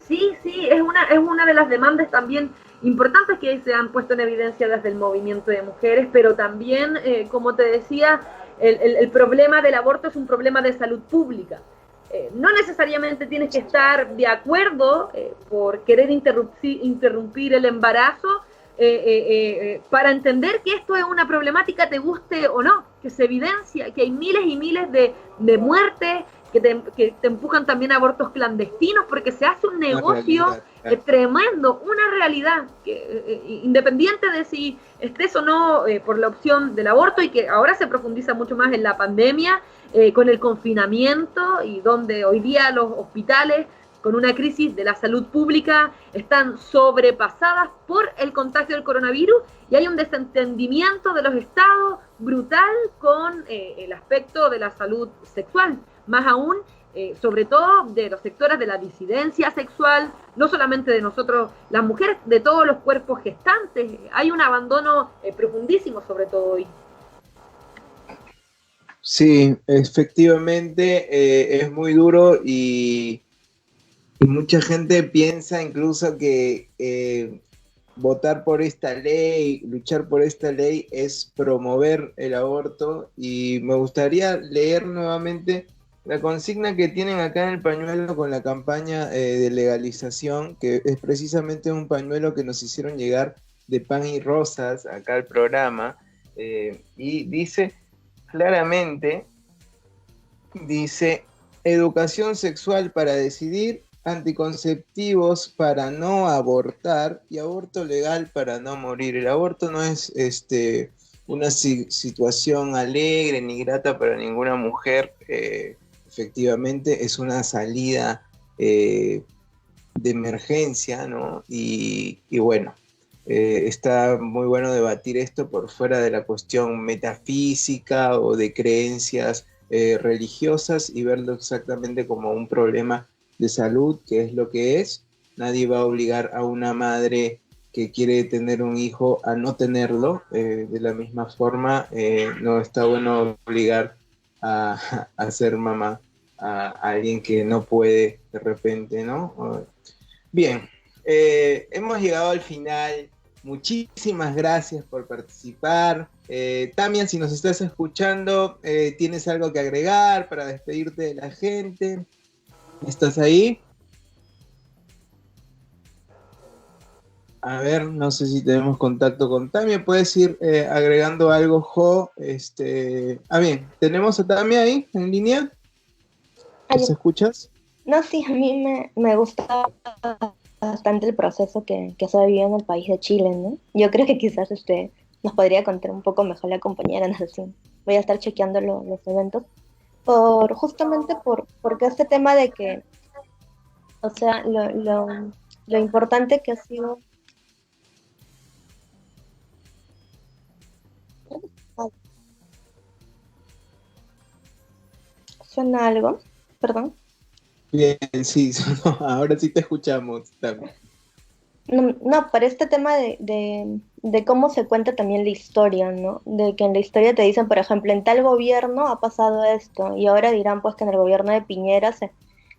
Sí, es una de las demandas también importantes que se han puesto en evidencia desde el movimiento de mujeres, pero también, como te decía, el problema del aborto es un problema de salud pública. No necesariamente tienes que estar de acuerdo por querer interrumpir el embarazo para entender que esto es una problemática, te guste o no, que se evidencia, que hay miles y miles de muertes, que te empujan también a abortos clandestinos, porque se hace un negocio tremendo, una realidad, que independiente de si estés o no por la opción del aborto, y que ahora se profundiza mucho más en la pandemia, con el confinamiento, y donde hoy día los hospitales, con una crisis de la salud pública, están sobrepasadas por el contagio del coronavirus, y hay un desentendimiento de los estados brutal con el aspecto de la salud sexual, más aún, sobre todo de los sectores de la disidencia sexual, no solamente de nosotros, las mujeres, de todos los cuerpos gestantes. Hay un abandono profundísimo, sobre todo hoy. Sí, efectivamente, es muy duro y mucha gente piensa incluso que votar por esta ley, luchar por esta ley es promover el aborto, y me gustaría leer nuevamente la consigna que tienen acá en el pañuelo con la campaña de legalización, que es precisamente un pañuelo que nos hicieron llegar de Pan y Rosas acá al programa, y dice claramente, dice: educación sexual para decidir, anticonceptivos para no abortar y aborto legal para no morir. El aborto no es una situación alegre ni grata para ninguna mujer. Efectivamente es una salida de emergencia, ¿no? Y bueno, está muy bueno debatir esto por fuera de la cuestión metafísica o de creencias religiosas, y verlo exactamente como un problema de salud, que es lo que es. Nadie va a obligar a una madre que quiere tener un hijo a no tenerlo. De la misma forma, no está bueno obligar a ser mamá a alguien que no puede de repente, ¿no? Bien, hemos llegado al final. Muchísimas gracias por participar. Tamia, si nos estás escuchando, ¿tienes algo que agregar para despedirte de la gente? ¿Estás ahí? A ver, no sé si tenemos contacto con Tamia. ¿Puedes ir agregando algo, Jo? Bien, ¿tenemos a Tamia ahí en línea? ¿Nos escuchas? No, sí, a mí me gusta bastante el proceso que se ha vivido en el país de Chile, ¿no? Yo creo que quizás nos podría contar un poco mejor la compañera, no sé si voy a estar chequeando los eventos, porque este tema de que, o sea, lo importante que ha sido. ¿Suena algo? Perdón. Bien, sí, ahora sí te escuchamos también. No, para este tema de cómo se cuenta también la historia, ¿no? De que en la historia te dicen, por ejemplo, en tal gobierno ha pasado esto, y ahora dirán pues que en el gobierno de Piñera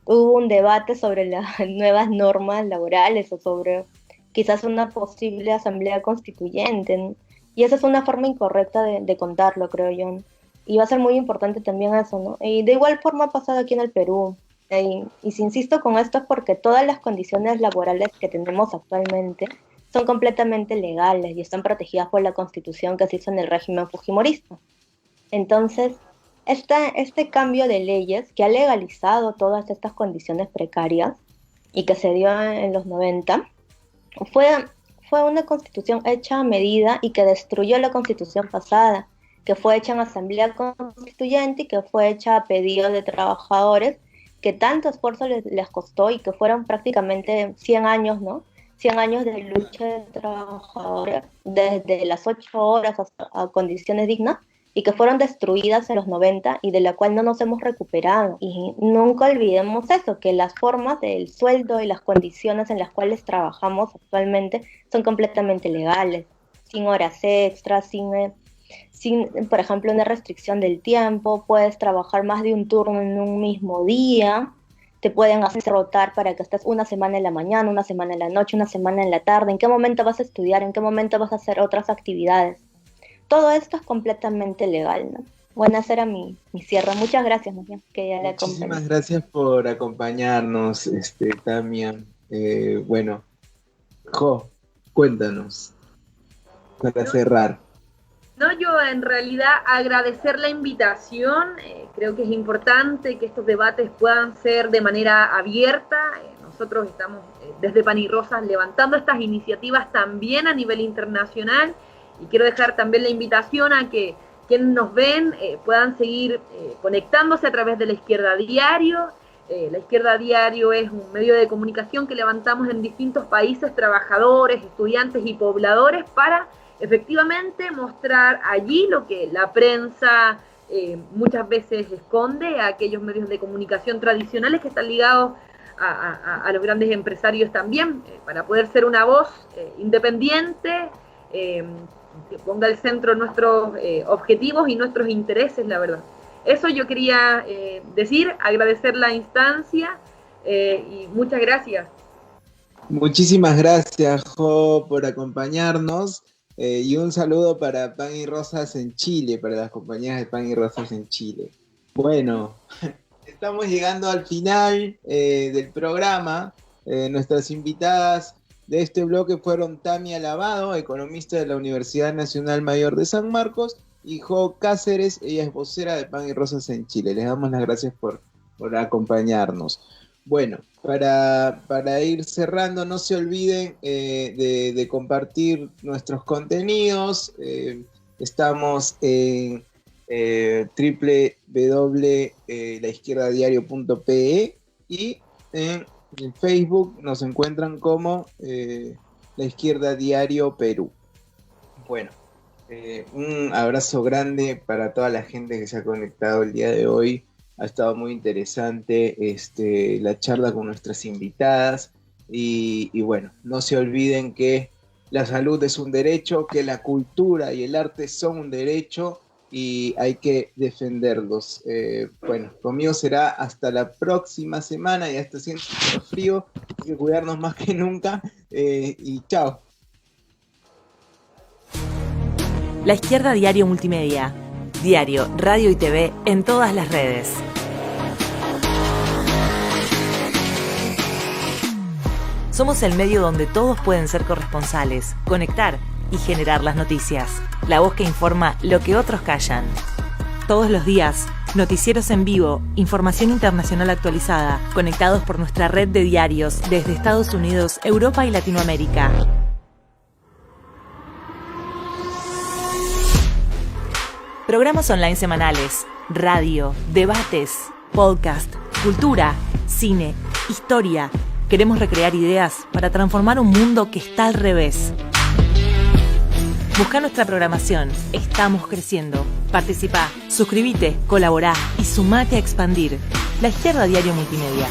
hubo un debate sobre las nuevas normas laborales o sobre quizás una posible asamblea constituyente, ¿no? Y esa es una forma incorrecta de contarlo, creo yo, ¿no? Y va a ser muy importante también eso, ¿no? Y de igual forma ha pasado aquí en el Perú. Y si insisto con esto es porque todas las condiciones laborales que tenemos actualmente son completamente legales y están protegidas por la Constitución que se hizo en el régimen fujimorista. Entonces, este cambio de leyes que ha legalizado todas estas condiciones precarias y que se dio en los 90, fue una constitución hecha a medida y que destruyó la constitución pasada, que fue hecha en asamblea constituyente y que fue hecha a pedido de trabajadores, que tanto esfuerzo les costó y que fueron prácticamente 100 años, ¿no? 100 años de lucha de trabajadores, desde las 8 horas a condiciones dignas, y que fueron destruidas en los 90 y de la cual no nos hemos recuperado. Y nunca olvidemos eso, que las formas del sueldo y las condiciones en las cuales trabajamos actualmente son completamente legales, sin horas extras, sin, por ejemplo, una restricción del tiempo. Puedes trabajar más de un turno en un mismo día, te pueden hacer rotar para que estés una semana en la mañana, una semana en la noche, una semana en la tarde, en qué momento vas a estudiar, en qué momento vas a hacer otras actividades. Todo esto es completamente legal, ¿no? Bueno, ese era mi cierre. Muchas gracias, María, que ya le acompañé. Muchísimas gracias por acompañarnos, Tamia. Bueno, Jo, cuéntanos, para cerrar. No, yo en realidad agradecer la invitación. Creo que es importante que estos debates puedan ser de manera abierta. Nosotros estamos desde Pan y Rosas levantando estas iniciativas también a nivel internacional, y quiero dejar también la invitación a que quienes nos ven puedan seguir conectándose a través de La Izquierda Diario. La Izquierda Diario es un medio de comunicación que levantamos en distintos países, trabajadores, estudiantes y pobladores, para efectivamente mostrar allí lo que la prensa muchas veces esconde, a aquellos medios de comunicación tradicionales que están ligados a los grandes empresarios también, para poder ser una voz independiente, que ponga al centro nuestros objetivos y nuestros intereses, la verdad. Eso yo quería decir, agradecer la instancia y muchas gracias. Muchísimas gracias, Jo, por acompañarnos, y un saludo para Pan y Rosas en Chile, para las compañías de Pan y Rosas en Chile. Bueno, estamos llegando al final del programa. Nuestras invitadas de este bloque fueron Tamia Lavado, economista de la Universidad Nacional Mayor de San Marcos, y Jo Cáceres, ella es vocera de Pan y Rosas en Chile. Les damos las gracias por acompañarnos. Bueno, para ir cerrando, no se olviden de compartir nuestros contenidos. Estamos en www.laizquierdadiario.pe y en Facebook nos encuentran como La Izquierda Diario Perú. Bueno, un abrazo grande para toda la gente que se ha conectado el día de hoy. Ha estado muy interesante la charla con nuestras invitadas y bueno, no se olviden que la salud es un derecho, que la cultura y el arte son un derecho y hay que defenderlos. Bueno, conmigo será hasta la próxima semana, ya está haciendo frío, hay que cuidarnos más que nunca y chao. La Izquierda Diario Multimedia. Diario, radio y TV en todas las redes. Somos el medio donde todos pueden ser corresponsales, conectar y generar las noticias. La voz que informa lo que otros callan. Todos los días, noticieros en vivo, información internacional actualizada, conectados por nuestra red de diarios desde Estados Unidos, Europa y Latinoamérica. Programas online semanales, radio, debates, podcast, cultura, cine, historia. Queremos recrear ideas para transformar un mundo que está al revés. Busca nuestra programación. Estamos creciendo. Participá, suscríbete, colaborá y sumate a expandir. La Izquierda Diario Multimedia.